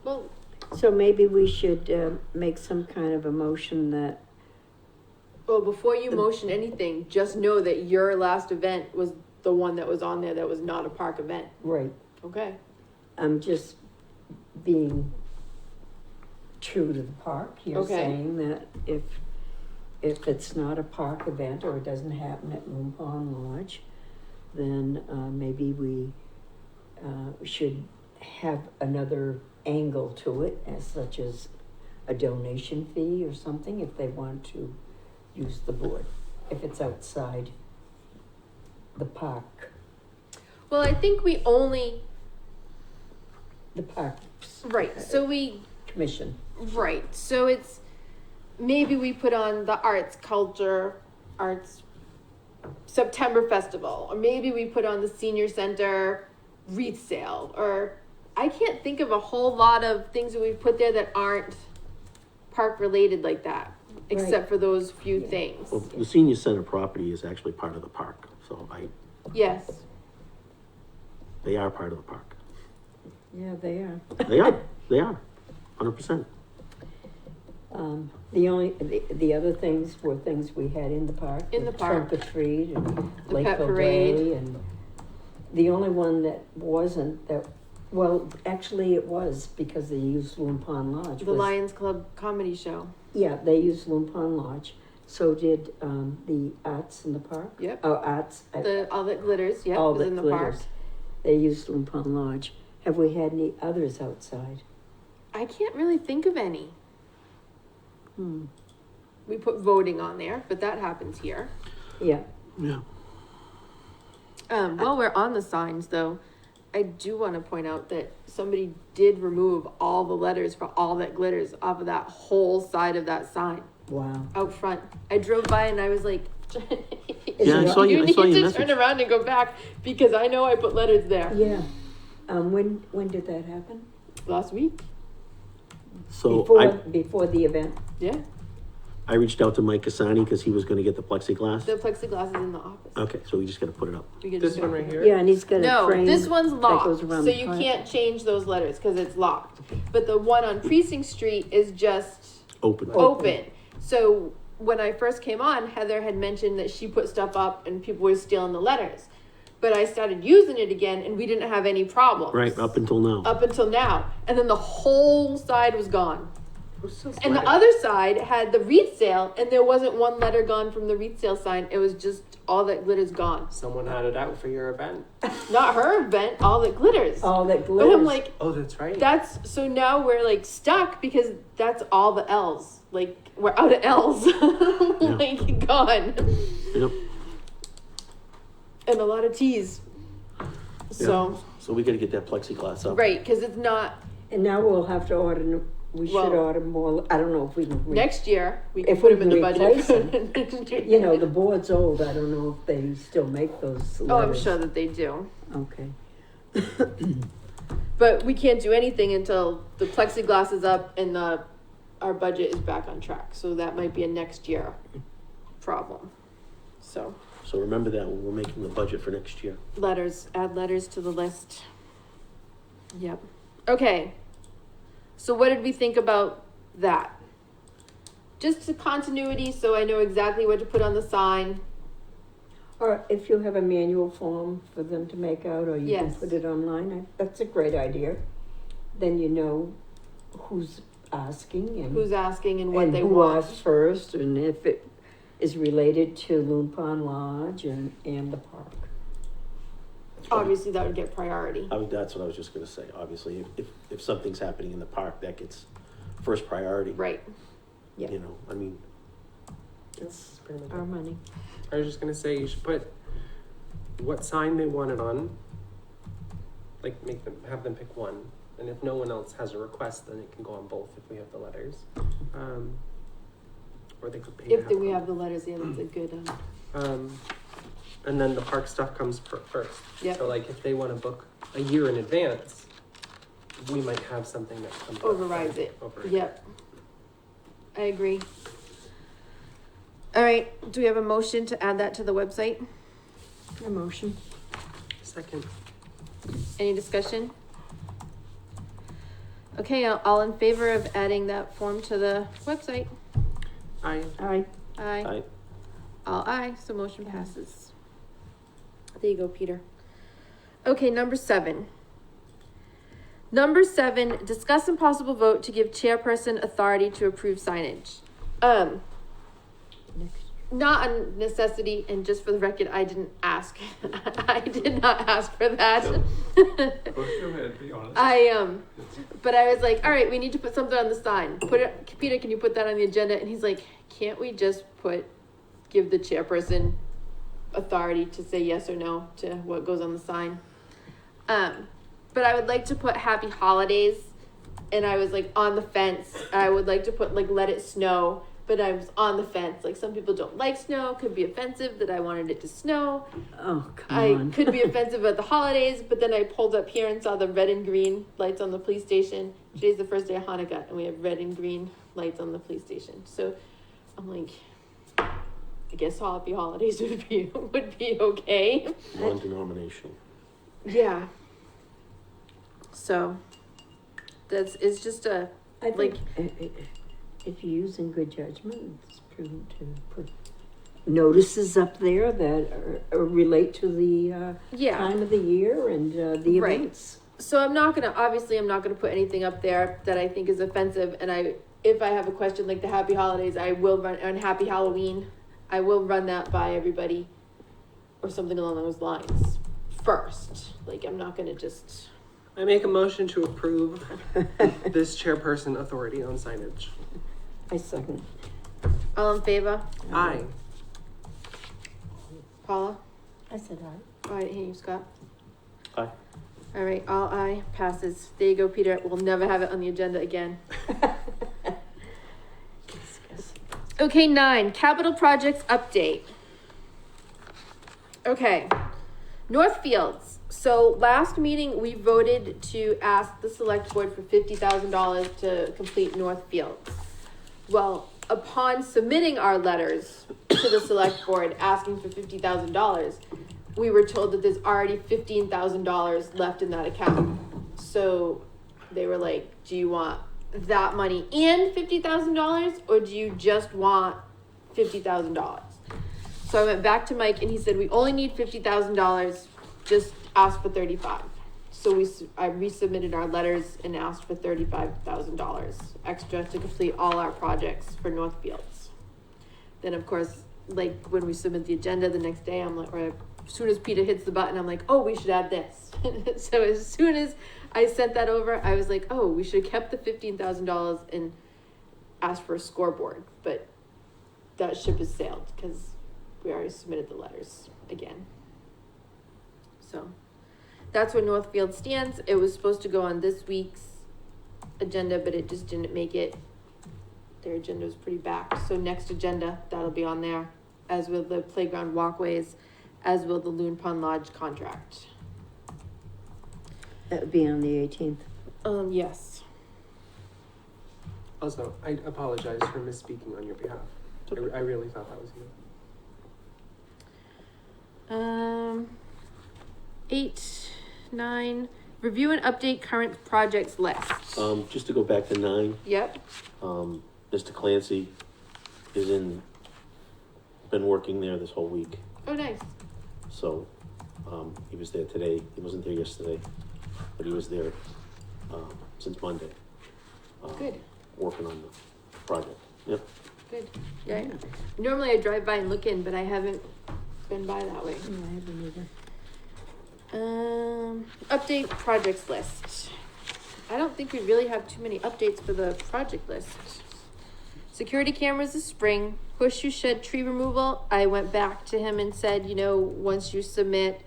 Well, So maybe we should, make some kind of a motion that, before you motion anything, just know that your last event was the one that was on there that was not a park event, right, okay? I'm just being true to the park. You're Okay. saying that if it's not a park event or it doesn't happen at Moon Pond Lodge, then, maybe we, should have another angle to it, as such as a donation fee or something, if they want to use the board, if it's outside the park, Well, I think we only, the parks right, so we, commission. right, so it's, maybe we put on the arts September festival, or maybe we put on the senior center wreath sale, or I can't think of a whole lot of things that we've put there that aren't park related like that, except for those few Yeah. things. Well, the senior center property is actually part of the park, so Yes, they are part of the park. Yeah, they are. They are, 100%. The other things were things we had in the park. In the park. Trunk or treat and The pet Lakeville parade. Day, and the only one that wasn't, well, actually it was, because they used Loon Pond Lodge. the was- Lions Club comedy show. Yeah, they used Loon Pond Lodge, so did, the arts in the park. Yep. Oh, arts. All that glitters, yep, all was that in the park. glitters. They used Loon Pond Lodge. Have we had any others outside? I can't really think of any. Hmm, We put voting on there, but that happens here. yeah, Yeah. While we're on the signs though, I do wanna point out that somebody did remove all the letters for All That Glitters off of that whole side of that sign Wow. out front. I drove by and I was like, Yeah, I saw you- I saw need your to turn message. around and go back because I know I put letters there Yeah. When did that happen? last week. So Before the event? Yeah, I reached out to Mike Cassani because he was gonna get the plexiglass. the plexiglass is in the office. Okay, so we just gotta put it up. We could This just one go. right here? Yeah, and he's got a No, frame. this one's locked, goes around so the you front. can't change those letters because it's locked. But the one on Precinct Street is just Open. open. So when I first came on, Heather had mentioned that she put stuff up and people were stealing the letters. But I started using it again and we didn't have any problems. Right, up until now. Up until now. And then the whole side was gone. Who's still And the sweating? other side had the wreath sale and there wasn't one letter gone from the wreath sale sign. It was just All That Glitters gone. Someone had it out for your event. Not her event, All That Glitters. All that But glitters. I'm like, Oh, that's right. so now we're like stuck because that's all the L's. Like we're out of L's. Like gone. Yep. And a lot of T's. So, So we gotta get that plexiglass up. right, because it's not And now we'll have to order, we should Well, order more, I don't know if we can. next year. We can If put we them in the can budget. You know, the board's old, I don't know if they still make those letters. Oh, I'm sure that they do. Okay. But we can't do anything until the plexiglass is up and our budget is back on track. So that might be a next year problem. So So remember that when we're making the budget for next year. add letters to the list. Yep. Okay. So what did we think about that? Just to continuity, so I know exactly what to put on the sign. Or if you have a manual form for them to make out, or you can Yes. put it online, that's a great idea. Then you know who's asking and. Who's asking and what and they who want. asked first, and if it is related to Loon Pond Lodge and the park. Obviously, that would get priority. That's what I was just gonna say. Obviously, if something's happening in the park, that gets first priority. Right. Yeah. You know, I mean, It's pretty much Our it. money. I was just gonna say you should put what sign they want it on. Like have them pick one, and if no one else has a request, then it can go on both if we have the letters. Or they could pay. to If we them. have the letters, yeah, that's a good. And then the park stuff comes first. Yep. So like if they want to book a year in advance, we might have something that comes up Overrides and it. overrides Yep. I agree. All right. Do we have a motion to add that to the website? A motion. Second. Any discussion? Okay, all in favor of adding that form to the website? Aye. Aye. Aye. All aye, so motion passes. There you go, Peter. Okay, number 7. Number 7, discuss and possible vote to give chairperson authority to approve signage. Next. Not a necessity, and just for the record, I didn't ask. I did not ask for that. Go ahead, be honest. But I was like, all right, we need to put something on the sign. Peter, can you put that on the agenda? And he's like, can't we just give the chairperson authority to say yes or no to what goes on the sign? But I would like to put happy holidays, and I was like on the fence. I would like to put like let it snow, but I was on the fence. Like some people don't like snow, could be offensive that I wanted it to snow. Oh, come I on. could be offensive at the holidays, but then I pulled up here and saw the red and green lights on the police station. Today's the first day of Hanukkah, and we have red and green lights on the police station. So I'm like, I guess happy holidays would be okay. non-denominational. Yeah. So it's just a I think like- if you're using good judgment, it's prudent to put notices up there that relate to the yeah. time of the year and the Right. events. So I'm not gonna put anything up there that I think is offensive, and if I have a question like the happy holidays, I will run, and happy Halloween, I will run that by everybody or something along those lines first. Like I'm not gonna just, I make a motion to approve this chairperson authority on signage. I second. all in favor? Aye. Paula? I said aye. All right, hey, Scott? Aye. All right, all aye, passes. There you go, Peter. We'll never have it on the agenda again. Okay, 9, capital projects update. Okay, Northfields. So last meeting, we voted to ask the select board for $50,000 to complete Northfields. Well, upon submitting our letters to the select board asking for $50,000, we were told that there's already $15,000 left in that account. So they were like, do you want that money and $50,000, or do you just want $50,000? So I went back to Mike and he said, we only need $50,000, just ask for 35. So I resubmitted our letters and asked for $35,000 extra to complete all our projects for Northfields. Then of course, like when we submit the agenda the next day, I'm like, or as soon as Peter hits the button, I'm like, oh, we should add this. So as soon as I sent that over, I was like, oh, we should have kept the $15,000 and asked for a scoreboard, but that ship has sailed because we already submitted the letters again. So that's where Northfield stands. It was supposed to go on this week's agenda, but it just didn't make it. Their agenda was pretty backed. So next agenda, that'll be on there, as will the playground walkways, as will the Loon Pond Lodge contract. That would be on the 18th. Yes. Also, I apologize for misspeaking on your behalf. I really thought that was you. 8, 9, review and update current projects list. Just to go back to 9, Yep. Mr. Clancy been working there this whole week. Oh, nice. So, he was there today. He wasn't there yesterday, but he was there, since Monday. Good. Working on the project. Yep. Good. Yeah. Normally I drive by and look in, but I haven't been by that way. No, I haven't either. Update projects list. I don't think we really have too many updates for the project list. Security cameras this spring. Horseshoe shed tree removal. I went back to him and said, once you submit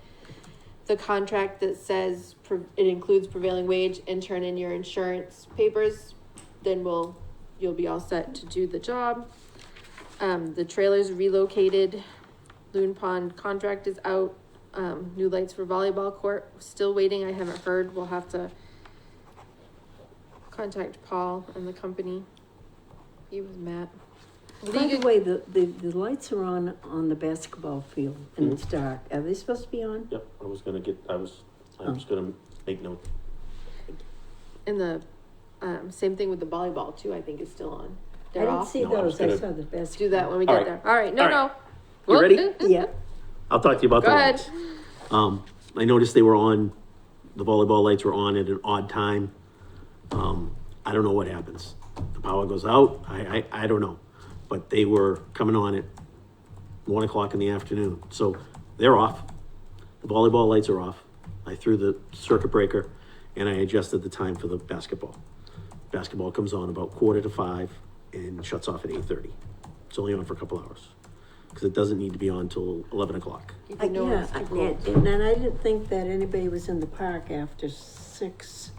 the contract that says it includes prevailing wage and turn in your insurance papers, then you'll be all set to do the job. The trailer's relocated. Loon Pond contract is out. New lights for volleyball court. Still waiting. I haven't heard. We'll have to contact Paul and the company. He was Matt. By the way, the lights are on the basketball field and it's dark. Are they supposed to be on? Yep, I was gonna make note. And the same thing with the volleyball too. I think is still on. I They're didn't off. see No, I was those. I gonna saw the basketball. Do that when we All get right. there. All right. No, All no. You ready? Yeah. I'll talk to you about Go the ahead. lights. I noticed they were on, the volleyball lights were on at an odd time. I don't know what happens. The power goes out. I don't know, but they were coming on at 1 o'clock in the afternoon. So they're off. The volleyball lights are off. I threw the circuit breaker and I adjusted the time for the basketball. Basketball comes on about 4:45 and shuts off at 8:30. It's only on for a couple hours because it doesn't need to be on till 11 o'clock. Keep the noise, keep rules. And I didn't think that anybody was in the park after 6.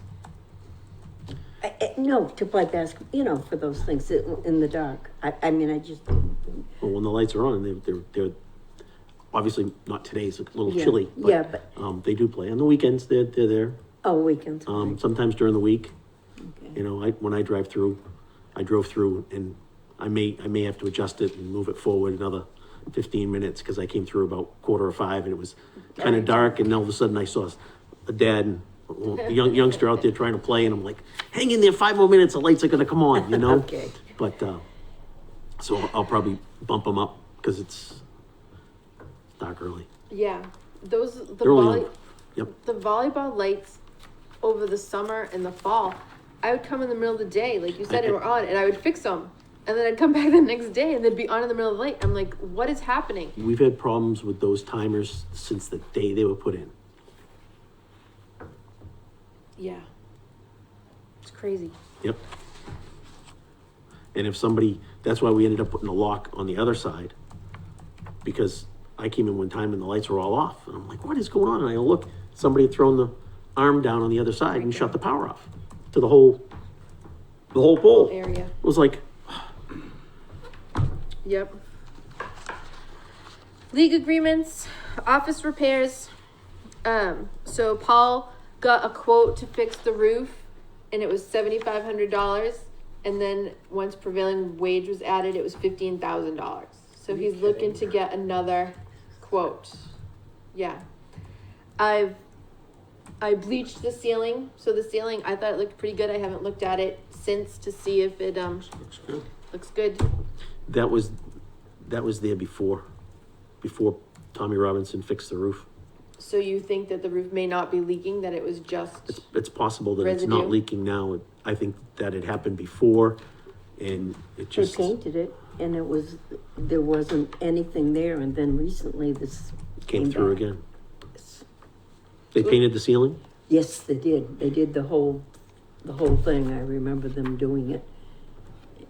No, to play basketball, for those things in the dark. I mean, I just. Well, when the lights are on, they're obviously not today. It's a little Yeah. chilly. But, Yeah, but- they do play on the weekends. They're there. Oh, weekends. Sometimes during the week. Okay. When I drove through, and I may have to adjust it and move it forward another 15 minutes because I came through about 4:45 and it was kind of dark, and all of a sudden I saw a dad and a youngster out there trying to play, and I'm like, hang in there 5 more minutes, the lights are gonna come on, Okay. But so I'll probably bump them up because it's dark early. Yeah, the Early on. Yep. the volleyball lights over the summer and the fall, I would come in the middle of the day, like you said, they were on, and I would fix them, and then I'd come back the next day and they'd be on in the middle of the night. I'm like, what is happening? We've had problems with those timers since the day they were put in. Yeah, it's crazy. Yep. And that's why we ended up putting a lock on the other side, because I came in one time and the lights were all off, and I'm like, what is going on? And I look, somebody had thrown arm down on the other side and shut the power off to the whole pole. It Area, was like, yep. League agreements, office repairs. So Paul got a quote to fix the roof and it was $7,500. And then once prevailing wage was added, it was $15,000. So he's looking to get another quote. Yeah. I bleached the ceiling. So the ceiling, I thought it looked pretty good. I haven't looked at it since to see if it, Looks good. looks good. that was there before Tommy Robinson fixed the roof. So you think that the roof may not be leaking, that it was just, It's possible that it's not Residue. leaking now. I think that it happened before and it They just painted it and there wasn't anything there, and then recently this came through back. again. They painted the ceiling? Yes, they did. They did the whole thing. I remember them doing it.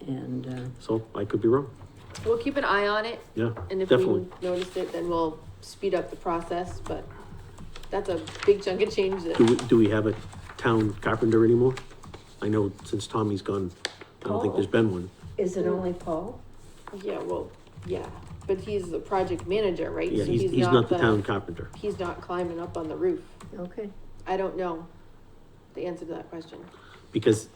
And, So I could be wrong. we'll keep an eye on it. Yeah, And if definitely. we notice it, then we'll speed up the process, but that's a big chunk of change that, Do we have a town carpenter anymore? I know since Tommy's gone, I don't think there's been one. is it only Paul? yeah, well, yeah, but he's the project manager, right? Yeah, So he's not the town carpenter. He's not climbing up on the roof. Okay. I don't know the answer to that question. Because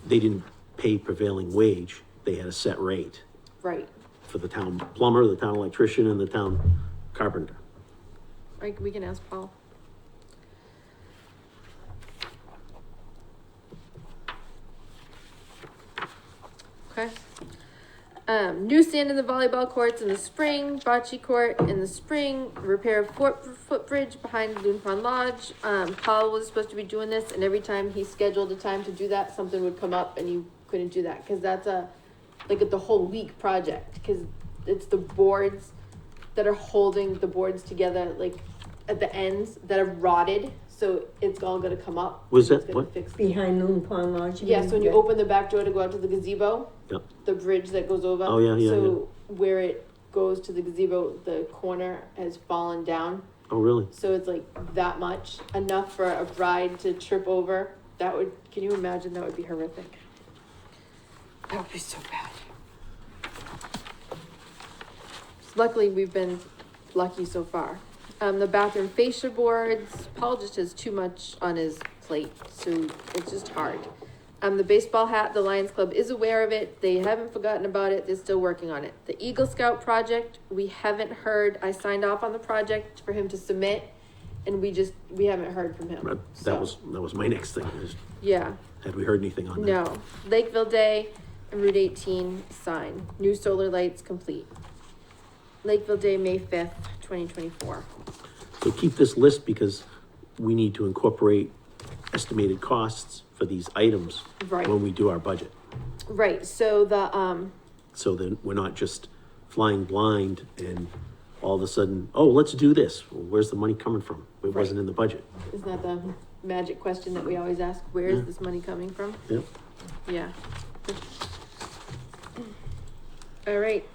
they didn't pay prevailing wage. They had a set rate Right, for the town plumber, the town electrician, and the town carpenter. right, we can ask Paul. Okay. New sand in the volleyball courts in the spring, bocce court in the spring, repair of footbridge behind Loon Pond Lodge. Paul was supposed to be doing this, and every time he scheduled a time to do that, something would come up and you couldn't do that, cause that's the whole week project, cause it's the boards that are holding the boards together, like at the ends that are rotted, so it's all gonna come up. Was It's that gonna what? fix- Behind Loon Pond Lodge? Yes, when you open the back door to go out to the gazebo, Yep. the bridge that goes over. Oh, yeah. So where it goes to the gazebo, the corner has fallen down, Oh, really? so it's like that much, enough for a bride to trip over. Can you imagine? That would be horrific. That would be so bad. Luckily, we've been lucky so far. The bathroom fascia boards, Paul just has too much on his plate, so it's just hard. The baseball hat, the Lions Club is aware of it. They haven't forgotten about it. They're still working on it. The Eagle Scout project, we haven't heard. I signed off on the project for him to submit, and we haven't heard from him. That So, was my next thing. yeah. Had we heard anything on that? No. Lakeville Day and Route 18 sign. New solar lights complete. Lakeville Day, May 5th, 2024. So keep this list because we need to incorporate estimated costs for these items Right. when we do our budget. Right, so the, So then we're not just flying blind and all of a sudden, oh, let's do this. Well, where's the money coming from? It wasn't in the budget. isn't that the magic question that we always ask? Where is Yeah. this money coming from? Yep. Yeah. All right.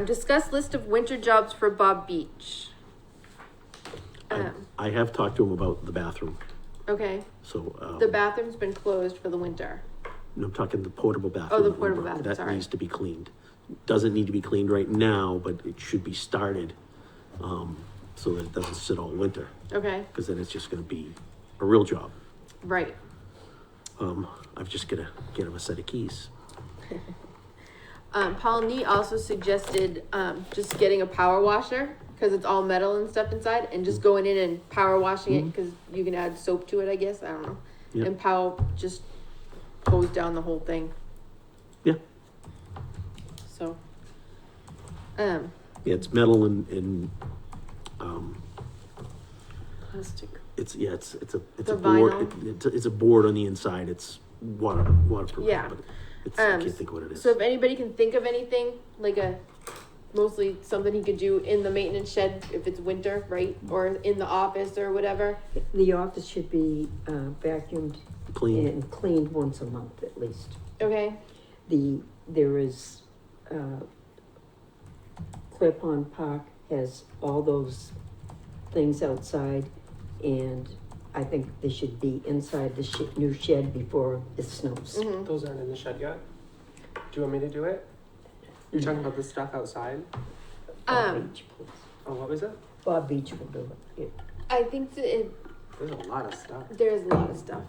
Discuss list of winter jobs for Bob Beach. I have talked to him about the bathroom, Okay, so. the bathroom's been closed for the winter. I'm talking the portable bathroom. Oh, the portable bathroom, That sorry. needs to be cleaned. Doesn't need to be cleaned right now, but it should be started, so that it doesn't sit all winter, Okay, because then it's just gonna be a real job. right. I've just gotta get him a set of keys. Paul Nee also suggested, just getting a power washer, cause it's all metal and stuff inside, and just going in and power washing it, cause you can add soap to it, I guess, I don't know. Yeah. And Powell just hose down the whole thing, Yeah, so. yeah, it's metal and, Plastic. it's a The board, vinyl? it's a board on the inside, it's waterproof. Yeah. But it's, I can't think what it is. So if anybody can think of anything, like mostly something he could do in the maintenance shed if it's winter, right? Or in the office or whatever. The office should be vacuumed Clean, and cleaned once a month at least. Okay, There is, Clip-on Park has all those things outside, and I think they should be inside the new shed before it snows. Mhm. Those aren't in the shed yet? Do you want me to do it? You're talking about the stuff outside? Bob Beach, please. Oh, what was it? Bob Beach will do it. I think that There's a lot of stuff. there's a lot of stuff.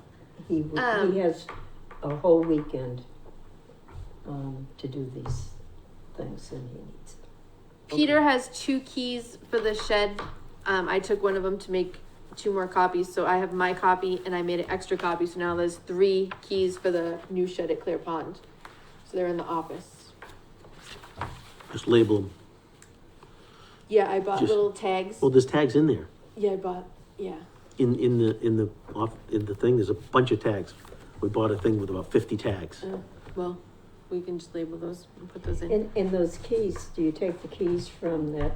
He has a whole weekend, to do these things and he needs it. Peter has 2 keys for the shed. I took one of them to make 2 more copies, so I have my copy and I made an extra copy, so now there's 3 keys for the new shed at Clear Pond. So they're in the office. Just label them. Yeah, I bought Just- little tags. Well, there's tags in there. Yeah, I bought, yeah. In the thing, there's a bunch of tags. We bought a thing with about 50 tags. Well, we can just label those and put those in. And those keys, do you take the keys from that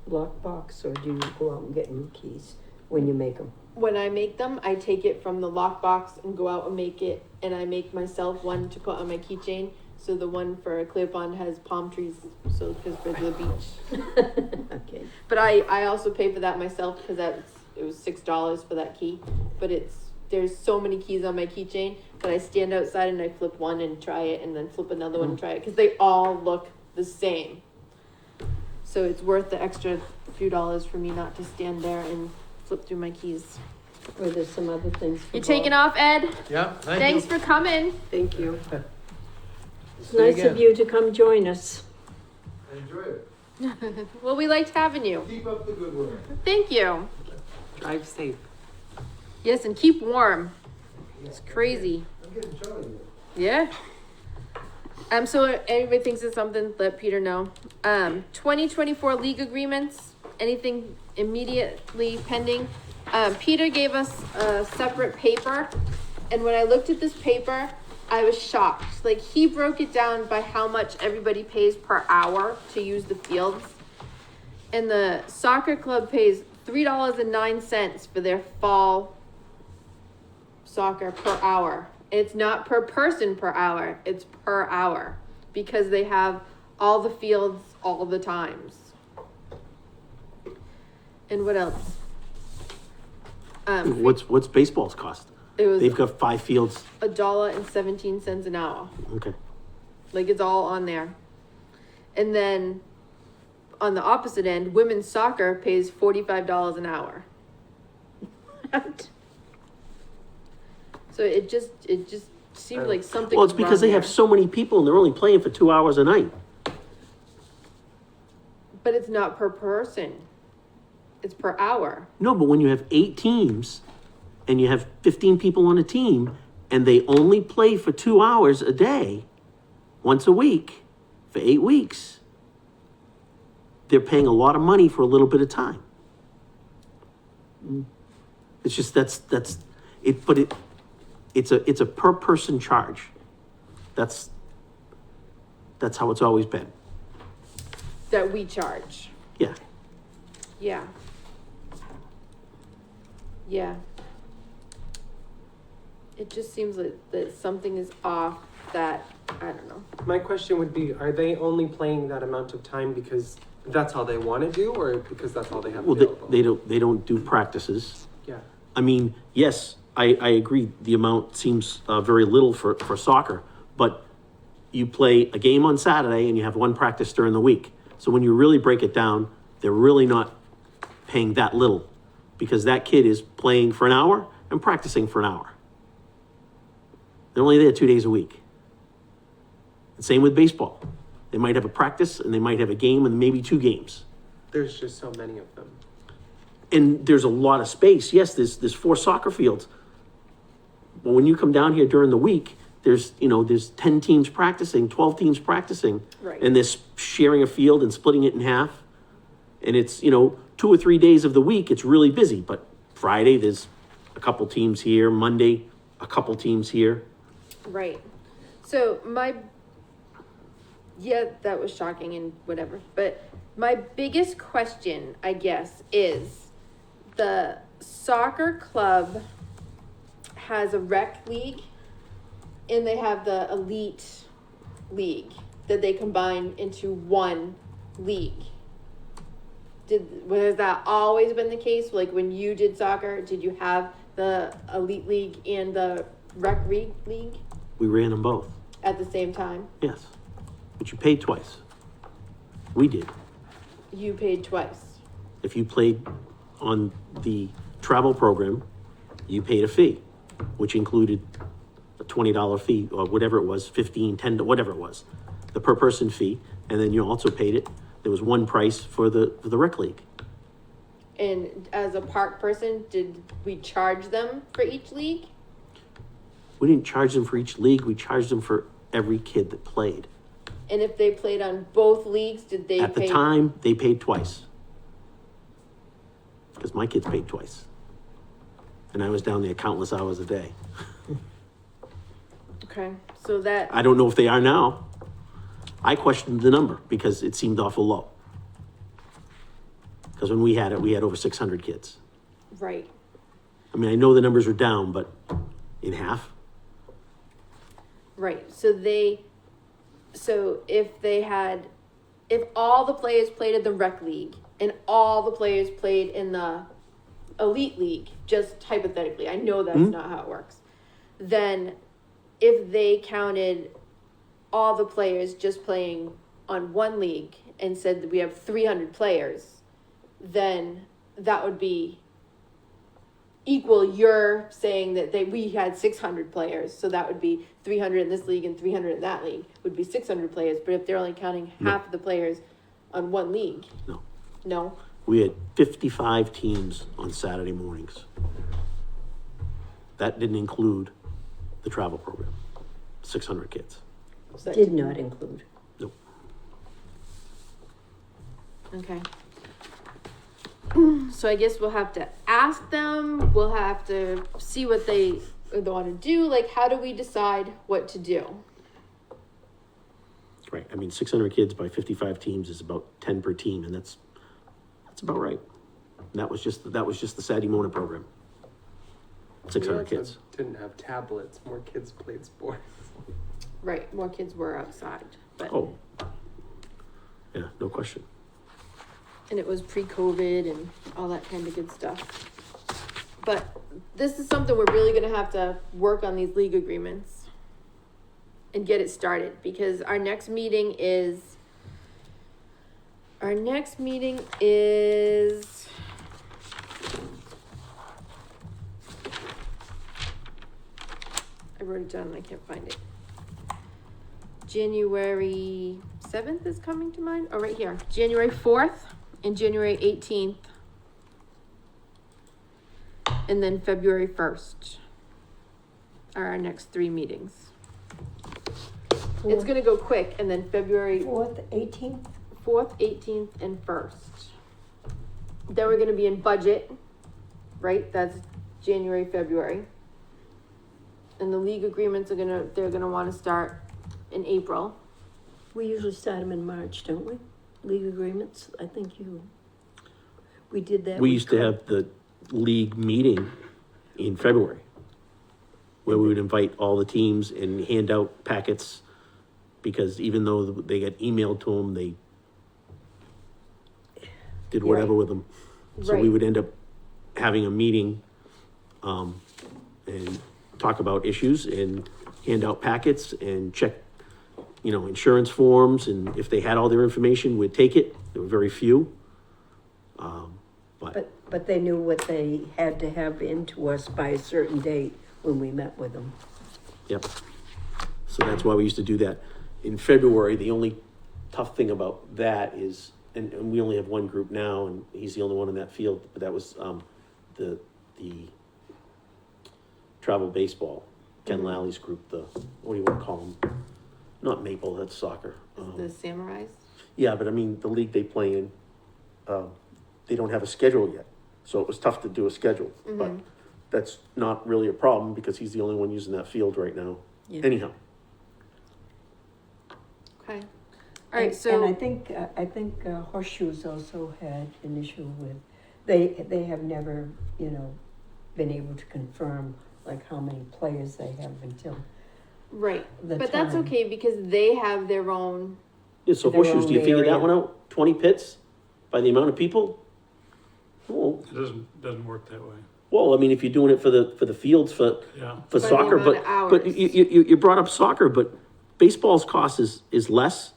lockbox or do you go out and get new keys when you make them? When I make them, I take it from the lockbox and go out and make it, and I make myself one to put on my keychain. So the one for Clear Pond has palm trees, so because for the beach. Okay. But I also pay for that myself because it was $6 for that key. But there's so many keys on my keychain that I stand outside and I flip one and try it, and then flip another one and try it because they all look the same. So it's worth the extra few dollars for me not to stand there and flip through my keys. Or there's some other things. for You taking Bob. off, Ed? Yeah, Thanks for coming. Thank you. It's nice of you to come join us. Enjoy it. Well, we liked having you. Keep up the good work. Thank you. Drive safe. Yes, and keep warm. It's crazy. I'm getting chilly Yeah. here. So everybody thinks it's something, let Peter know. 2024 league agreements, anything immediately pending? Peter gave us a separate paper, and when I looked at this paper, I was shocked. Like, he broke it down by how much everybody pays per hour to use the fields. And the soccer club pays $3.09 for their fall soccer per hour. It's not per person per hour, it's per hour, because they have all the fields all the times. And what else? What's baseball's cost? It was They've got 5 fields. $1.17 an hour. Okay. Like, it's all on there. And then on the opposite end, women's soccer pays $45 an hour. So it just seemed like something. Well, it's was because wrong they have there. so many people and they're only playing for 2 hours a night. But it's not per person. It's per hour. No, but when you have 8 teams and you have 15 people on a team and they only play for 2 hours a day, once a week, for 8 weeks, they're paying a lot of money for a little bit of time. It's just, that's it, but it's a per person charge. That's how it's always been. That we charge. Yeah. Yeah. Yeah. It just seems like that something is off, that, I don't know. My question would be, are they only playing that amount of time because that's all they want to do, or because that's all they have Well, available? they don't do practices. Yeah. I mean, yes, I agree, the amount seems very little for soccer, but you play a game on Saturday and you have 1 practice during the week. So when you really break it down, they're really not paying that little, because that kid is playing for an hour and practicing for an hour. They're only there 2 days a week. And same with baseball. They might have a practice and they might have a game and maybe 2 games. There's just so many of them. And there's a lot of space. Yes, there's 4 soccer fields. But when you come down here during the week, there's 10 teams practicing, 12 teams practicing. Right. And they're sharing a field and splitting it in half. And it's, 2 or 3 days of the week, it's really busy. But Friday, there's a couple teams here. Monday, a couple teams here. Right. So yeah, that was shocking and whatever. But my biggest question, I guess, is the soccer club has a rec league and they have the elite league that they combine into one league. Has that always been the case? Like, when you did soccer, did you have the Elite League and the Rec League We ran them both, at the same time? yes. But you paid twice. We did. You paid twice. If you played on the travel program, you paid a fee, which included a $20 fee or whatever it was, 15, 10, whatever it was, the per person fee. And then you also paid it. There was one price for the rec league. And as a park person, did we charge them for each league? We didn't charge them for each league. We charged them for every kid that played. And if they played on both leagues, did they At the pay? time, they paid twice. Because my kids paid twice. And I was down there countless hours a day. Okay, so that, I don't know if they are now. I questioned the number because it seemed awful low. Because when we had it, we had over 600 kids. right, I mean, I know the numbers are down, but in half? right, so if all the players played in the Rec League and all the players played in the Elite League, just hypothetically, I know that's not how it works, then if they counted all the players just playing on one league and said that we have 300 players, then that would be equal. You're saying that we had 600 players, so that would be 300 in this league and 300 in that league would be 600 players. But if they're only counting half of the players on one league, No. no. We had 55 teams on Saturday mornings. That didn't include the travel program. 600 kids. So that- Did not include. Nope. Okay. So I guess we'll have to ask them. We'll have to see what they want to do. Like, how do we decide what to do? Right. I mean, 600 kids by 55 teams is about 10 per team, and that's about right. And that was just the Saturday morning program. 600 We also kids. didn't have tablets, more kids played sports. Right. More kids were outside, but Oh. Yeah, no question. and it was pre-COVID and all that kind of good stuff. But this is something we're really gonna have to work on, these league agreements and get it started, because our next meeting is I wrote it down and I can't find it. January 7th is coming to mind. Oh, right here. January 4th and January 18th. And then February 1st are our next 3 meetings. It's gonna go quick, and then February 4th, 18th? 4th, 18th, and 1st. Then we're gonna be in budget, right? That's January, February. And the league agreements they're gonna wanna start in April. We usually start them in March, don't we? League agreements, I think we did that. We with used to have the league meeting in February, where we would invite all the teams and hand out packets, because even though they get emailed to them, they did whatever with them. So we Right. would end up having a meeting, and talk about issues and hand out packets and check, insurance forms, and if they had all their information, we'd take it. There were very few. But they knew what they had to have into us by a certain date when we met with them. Yep. So that's why we used to do that. In February, the only tough thing about that is, and we only have one group now, and he's the only one in that field, but that was, the travel baseball, Ken Lally's group, what do you want to call them? Not Maple, that's soccer. The Samurais. Yeah, but I mean, the league they play in, they don't have a schedule yet. So it was tough to do a schedule, but that's not really a problem because he's the only one using that field right now. Yeah. Anyhow. Okay. All right, And I so, think Horseshoes also had an issue with, they have never, been able to confirm like how many players they have until right, the but that's time. okay because they have their own, Yeah, so Their horseshoes, do you own figure that area. one out? 20 pits by the amount of people? Oh, It doesn't work that way. Well, I mean, if you're doing it for the fields for Yeah. for By the soccer, amount of but hours. you brought up soccer, but baseball's cost is less,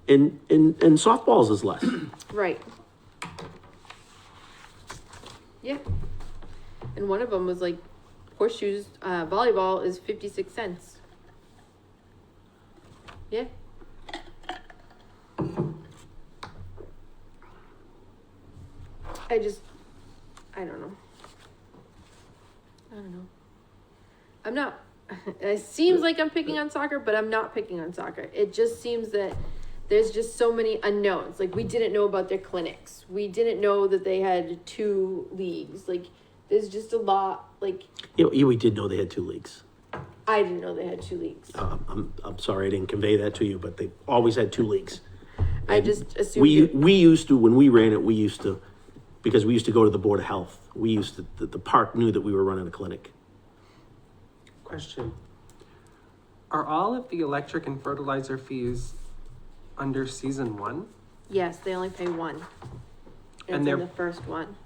and softball's is less. Right. Yeah. And one of them was like horseshoes, volleyball is 56 cents. Yeah. I don't know. I'm not, it seems like I'm picking on soccer, but I'm not picking on soccer. It just seems that there's just so many unknowns. Like, we didn't know about their clinics. We didn't know that they had 2 leagues. Like, there's just a lot, like, We did know they had 2 leagues. I didn't know they had 2 leagues. I'm sorry I didn't convey that to you, but they always had 2 leagues. I just assumed. We used to, when we ran it, because we used to go to the Board of Health. The park knew that we were running a clinic. Question. Are all of the electric and fertilizer fees under season 1? Yes, they only pay 1. And It's in they're- the first one.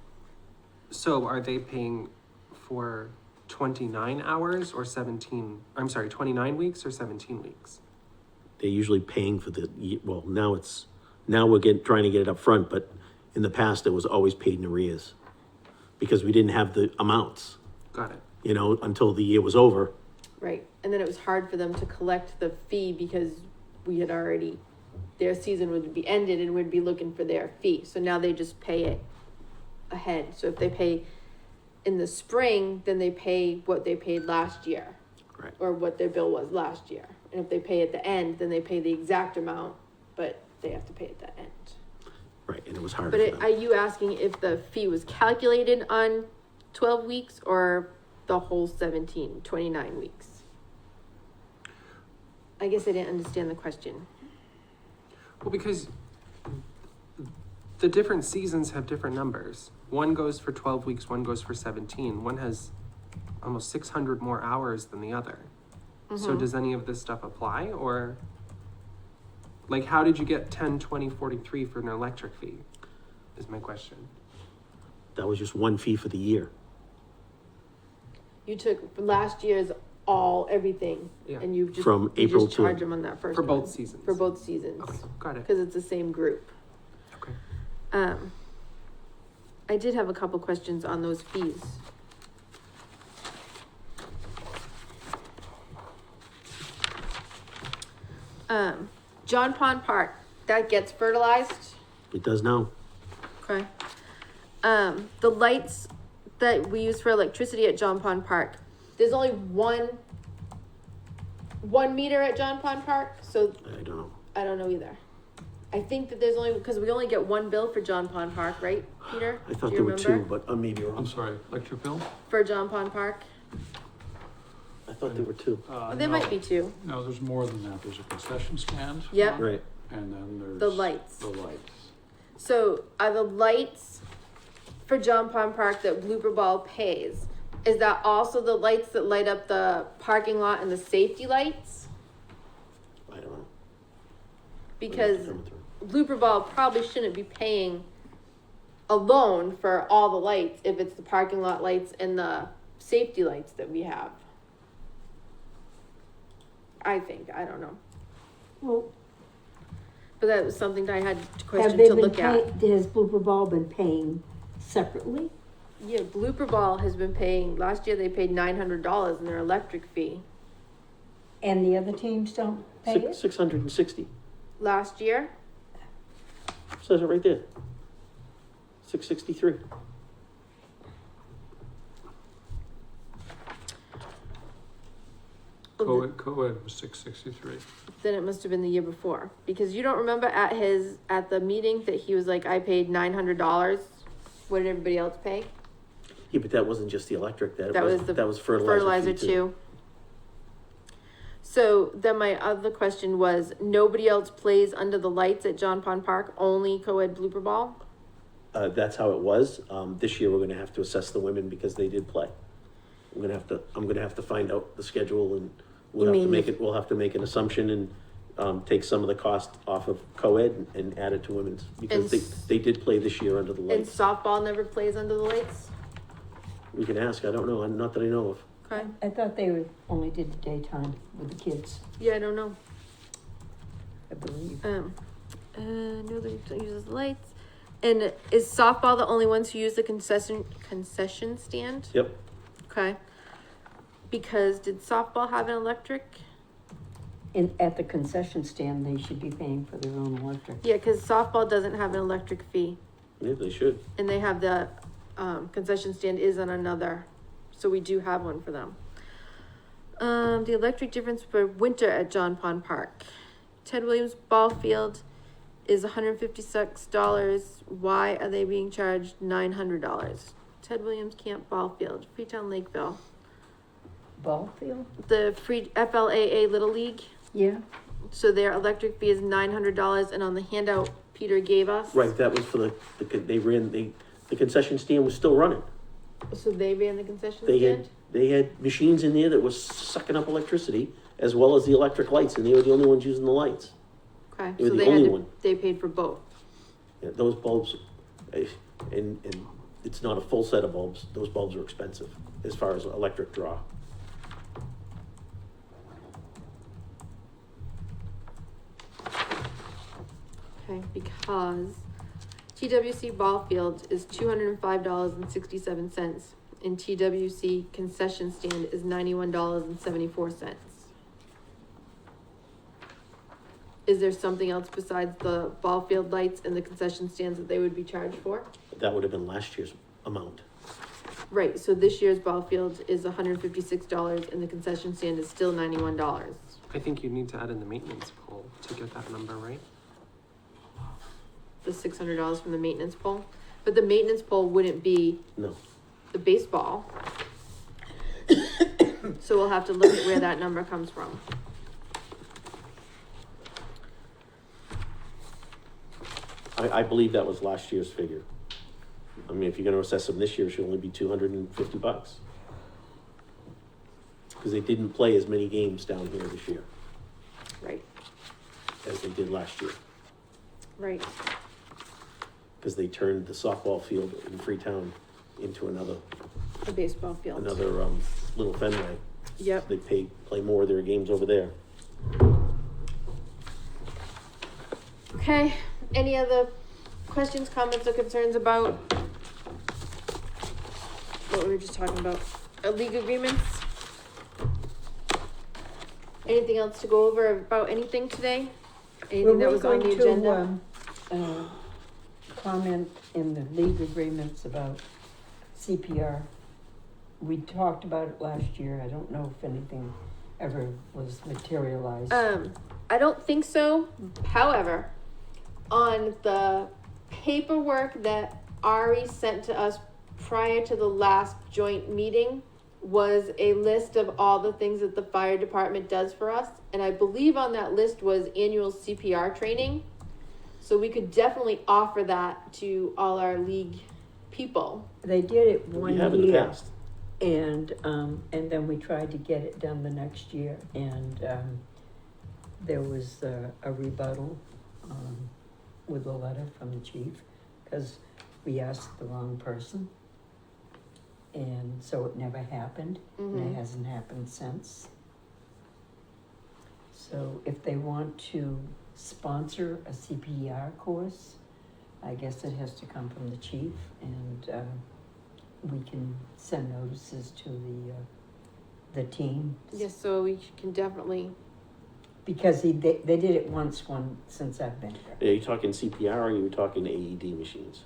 So are they paying for 29 hours or 29 weeks or 17 weeks? They're usually paying for well, now we're trying to get it up front, but in the past, it was always paid in arrears. Because we didn't have the amounts, Got it. until the year was over. Right. And then it was hard for them to collect the fee because we had already, their season would be ended and we'd be looking for their fee. So now they just pay it ahead. So if they pay in the spring, then they pay what they paid last year. Right. Or what their bill was last year. And if they pay at the end, then they pay the exact amount, but they have to pay at the end. Right, and it was hard But for them. are you asking if the fee was calculated on 12 weeks or the whole 29 weeks? I guess I didn't understand the question. Well, because the different seasons have different numbers. One goes for 12 weeks, one goes for 17. One has almost 600 more hours than the other. So does any of this stuff apply, or like, how did you get 10, 20, 43 for an electric fee is my question. That was just one fee for the year. You took last year's everything, Yeah. and you just, From you April just to- charge them on that first For one. both seasons. For both seasons. Okay, got it. Because it's the same group. Okay. I did have a couple questions on those fees. John Pond Park, that gets fertilized, It does now. okay? The lights that we use for electricity at John Pond Park, there's only one meter at John Pond Park, so I don't know. I don't know either. I think that there's only, because we only get 1 bill for John Pond Park, right, Peter? I thought Do there you were remember? 2, but I may be I'm wrong. sorry, electric bill? For John Pond Park? I thought there were 2. Well, there might be 2. No, there's more than that. There's a concession stand. Yep. Right. And then there's. The lights. The lights. So are the lights for John Pond Park that Blooper Ball pays, is that also the lights that light up the parking lot and the safety lights? I don't know. Because Blooper Ball probably shouldn't be paying alone for all the lights if it's the parking lot lights and the safety lights that we have. I think, I don't know. Well, But that was something that I had to have question they to been look at. has Blooper Ball been paying separately? Yeah, Blooper Ball has been paying, last year they paid $900 in their electric fee. And the other teams don't pay it? 660. Last year, Says it right there. 663. Co-ed was 663. then it must have been the year before. Because you don't remember at the meeting that he was like, I paid $900. What did everybody else pay? Yeah, but that wasn't just the electric. That was the that was fertilizer fee too. So then my other question was, nobody else plays under the lights at John Pond Park, only co-ed Blooper Ball? That's how it was. This year we're gonna have to assess the women because they did play. I'm gonna have to find out the schedule, and we'll have to make an assumption and take some of the cost off of co-ed and add it to women's, because And they did play this year under the And lights. softball never plays under the lights? We can ask, I don't know, not that I know of. Okay, I thought they only did daytime with the kids, yeah, I don't know. I believe. No, they don't use the lights. And is softball the only ones who use the concession stand? Yep. Okay. Because did softball have an electric? At the concession stand, they should be paying for their own electric. Yeah, because softball doesn't have an electric fee, Yeah, they should. and they have the concession stand is on another, so we do have one for them. The electric difference for winter at John Pond Park. Ted Williams Ball Field is $156. Why are they being charged $900? Ted Williams Camp Ball Field, Freetown Lakeville. Ball field? The free FLAA Little League. Yeah. So their electric fee is $900, and on the handout Peter gave us. Right, that was for the concession stand was still running. So they ran the concession They stand? had machines in there that was sucking up electricity as well as the electric lights, and they were the only ones using the lights. Okay, They were so the they only had to, one. they paid for both. Yeah, those bulbs, and it's not a full set of bulbs, those bulbs are expensive as far as electric draw. Okay, because TWC ball field is $205.67, and TWC concession stand is $91.74. Is there something else besides the ball field lights and the concession stands that they would be charged for? That would have been last year's amount. Right, so this year's ball field is $156 and the concession stand is still $91. I think you need to add in the maintenance pool to get that number right. The $600 from the maintenance pole, but the maintenance pole wouldn't be No, the baseball. So we'll have to look at where that number comes from. I believe that was last year's figure. I mean, if you're gonna assess them this year, it should only be $250. Because they didn't play as many games down here this year Right, as they did last year. right. Because they turned the softball field in Freetown into another The baseball field. little Fenway. Yep. They play more of their games over there. Okay, any other questions, comments, or concerns about what we were just talking about? League agreements? Anything else to go over about anything today? Anything that was on the agenda? Comment in the league agreements about CPR. We talked about it last year. I don't know if anything ever was materialized. I don't think so. However, on the paperwork that Ari sent to us prior to the last joint meeting was a list of all the things that the fire department does for us. And I believe on that list was annual CPR training. So we could definitely offer that to all our league people. They did it We one have in the year, past. and then we tried to get it done the next year, and there was a rebuttal with a letter from the chief, because we asked the wrong person. And so it never happened, and Mhm. it hasn't happened since. So if they want to sponsor a CPR course, I guess it has to come from the chief, and we can send notices to the team. Yes, so we can definitely, Because they did it once since I've been here. Are you talking CPR or are you talking AED machines?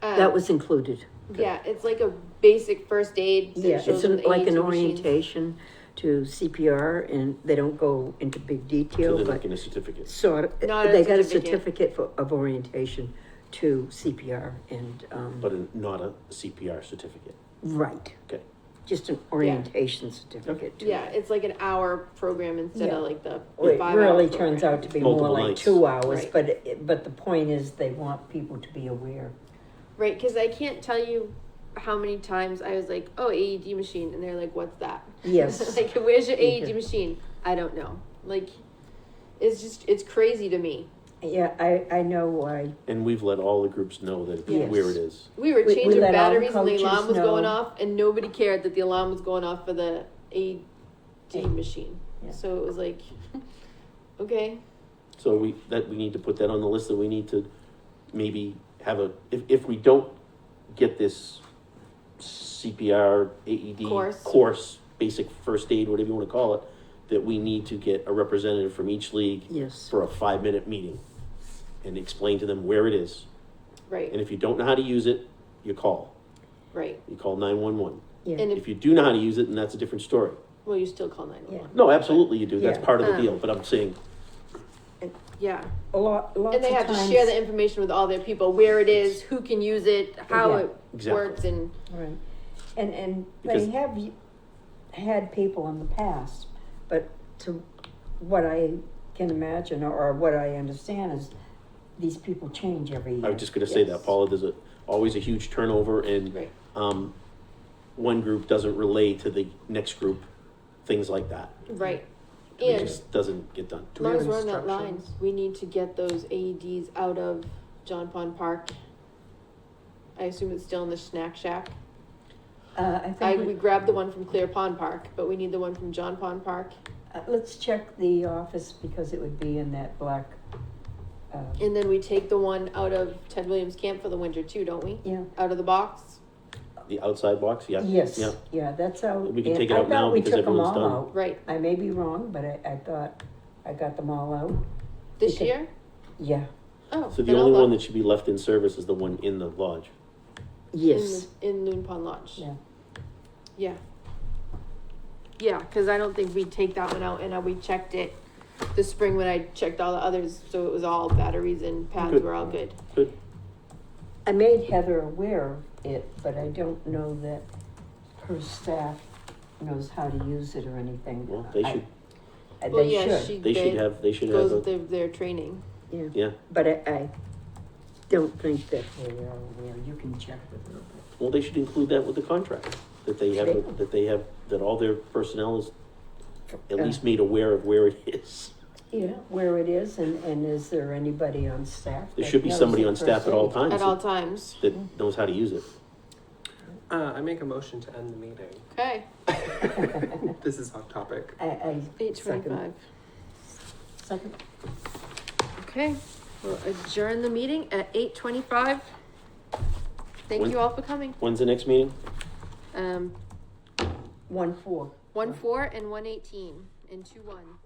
That was included. yeah, it's like a basic first aid. that Yeah, shows it's them the like an AED machines. orientation to CPR, and they don't go into big So detail, they're but not getting a certificate. sort of, Not a they got a certificate. certificate of orientation to CPR, and, But not a CPR certificate. right. Okay. Just an orientation certificate. to Yeah, it. it's like an hour program instead Yeah. of like the It 5 hour really program. turns out to be more Multiple like nights. 2 hours, Right. but the point is, they want people to be aware. Right, because I can't tell you how many times I was like, oh, AED machine, and they're like, what's that? Yes. Like, where's your AED Yeah. machine? I don't know. Like, it's crazy to me. Yeah, I know why. And we've let all the groups know that Yes. where it is. We were We changing let all the batteries and the coaches alarm was going know. off, and nobody cared that the alarm was going off for the AD machine. Yeah. So it was like, okay, So we need to put that on the list, that we need to maybe have if we don't get this CPR, AED course, basic first aid, whatever you wanna call it, that we need to get a representative from each league Yes. for a 5-minute meeting and explain to them where it is. right, And if you don't know how to use it, you call. right. You call 911. Yeah. And If you do know how to use it, then that's a different story. well, you still call 911. No, absolutely you do. That's Yeah. part of the deal. But I'm saying, Yeah. Lots And they of have to times. share the information with all their people, where it is, who can use it, how Yeah. it Exactly. works, and Right, and Because- they have had people in the past, but to what I can imagine, or what I understand is, these people change every year. I was just gonna say that, Yes. Paula, there's always a huge turnover and, right. one group doesn't relate to the next group, things like that. Right. It And just doesn't get done. as Do we long have as we're on that line, instructions? we need to get those AEDs out of John Pond Park. I assume it's still in the snack shack. I think We grabbed the one from Clear Pond Park, but we need the one from John Pond Park. let's check the office, because it would be in that black, And then we take the one out of Ted Williams Camp for the winter too, don't we? yeah. Out of the box? The outside box, yeah. Yes, Yeah. yeah, that's out. We can and take it I out now thought we because took 'em everyone's all done. out. Right. I may be wrong, but I thought I got them all out. This Because- year? Yeah, Oh. So the then I'll only one look. that should be left in service is the one in the lodge. yes, In Loon Pond Lodge. yeah. Yeah. Yeah, cause I don't think we take that one out, and we checked it this spring when I checked all the others, so it was all batteries and pads Good. were all good. Good. I made Heather aware of it, but I don't know that her staff knows how to use it or anything. Well, they should, Well, They yeah, should, they should have goes a, with their training. yeah, yeah. but I don't think that they are aware. You can check with her. Well, they should include that with the contract, that they have, Sure. that all their personnel is at Yeah. least made aware of where it is. Yeah, where it is, and is there anybody on staff? There that should be knows somebody it on staff per at all se? times At all times. that knows how to use it. I make a motion to end the meeting. Okay, This is off topic. I 8:25. second. Okay, we'll adjourn the meeting at 8:25. Thank When- you all for coming. When's the next meeting? 1-4. 1-4 and 1-18 and 2-1.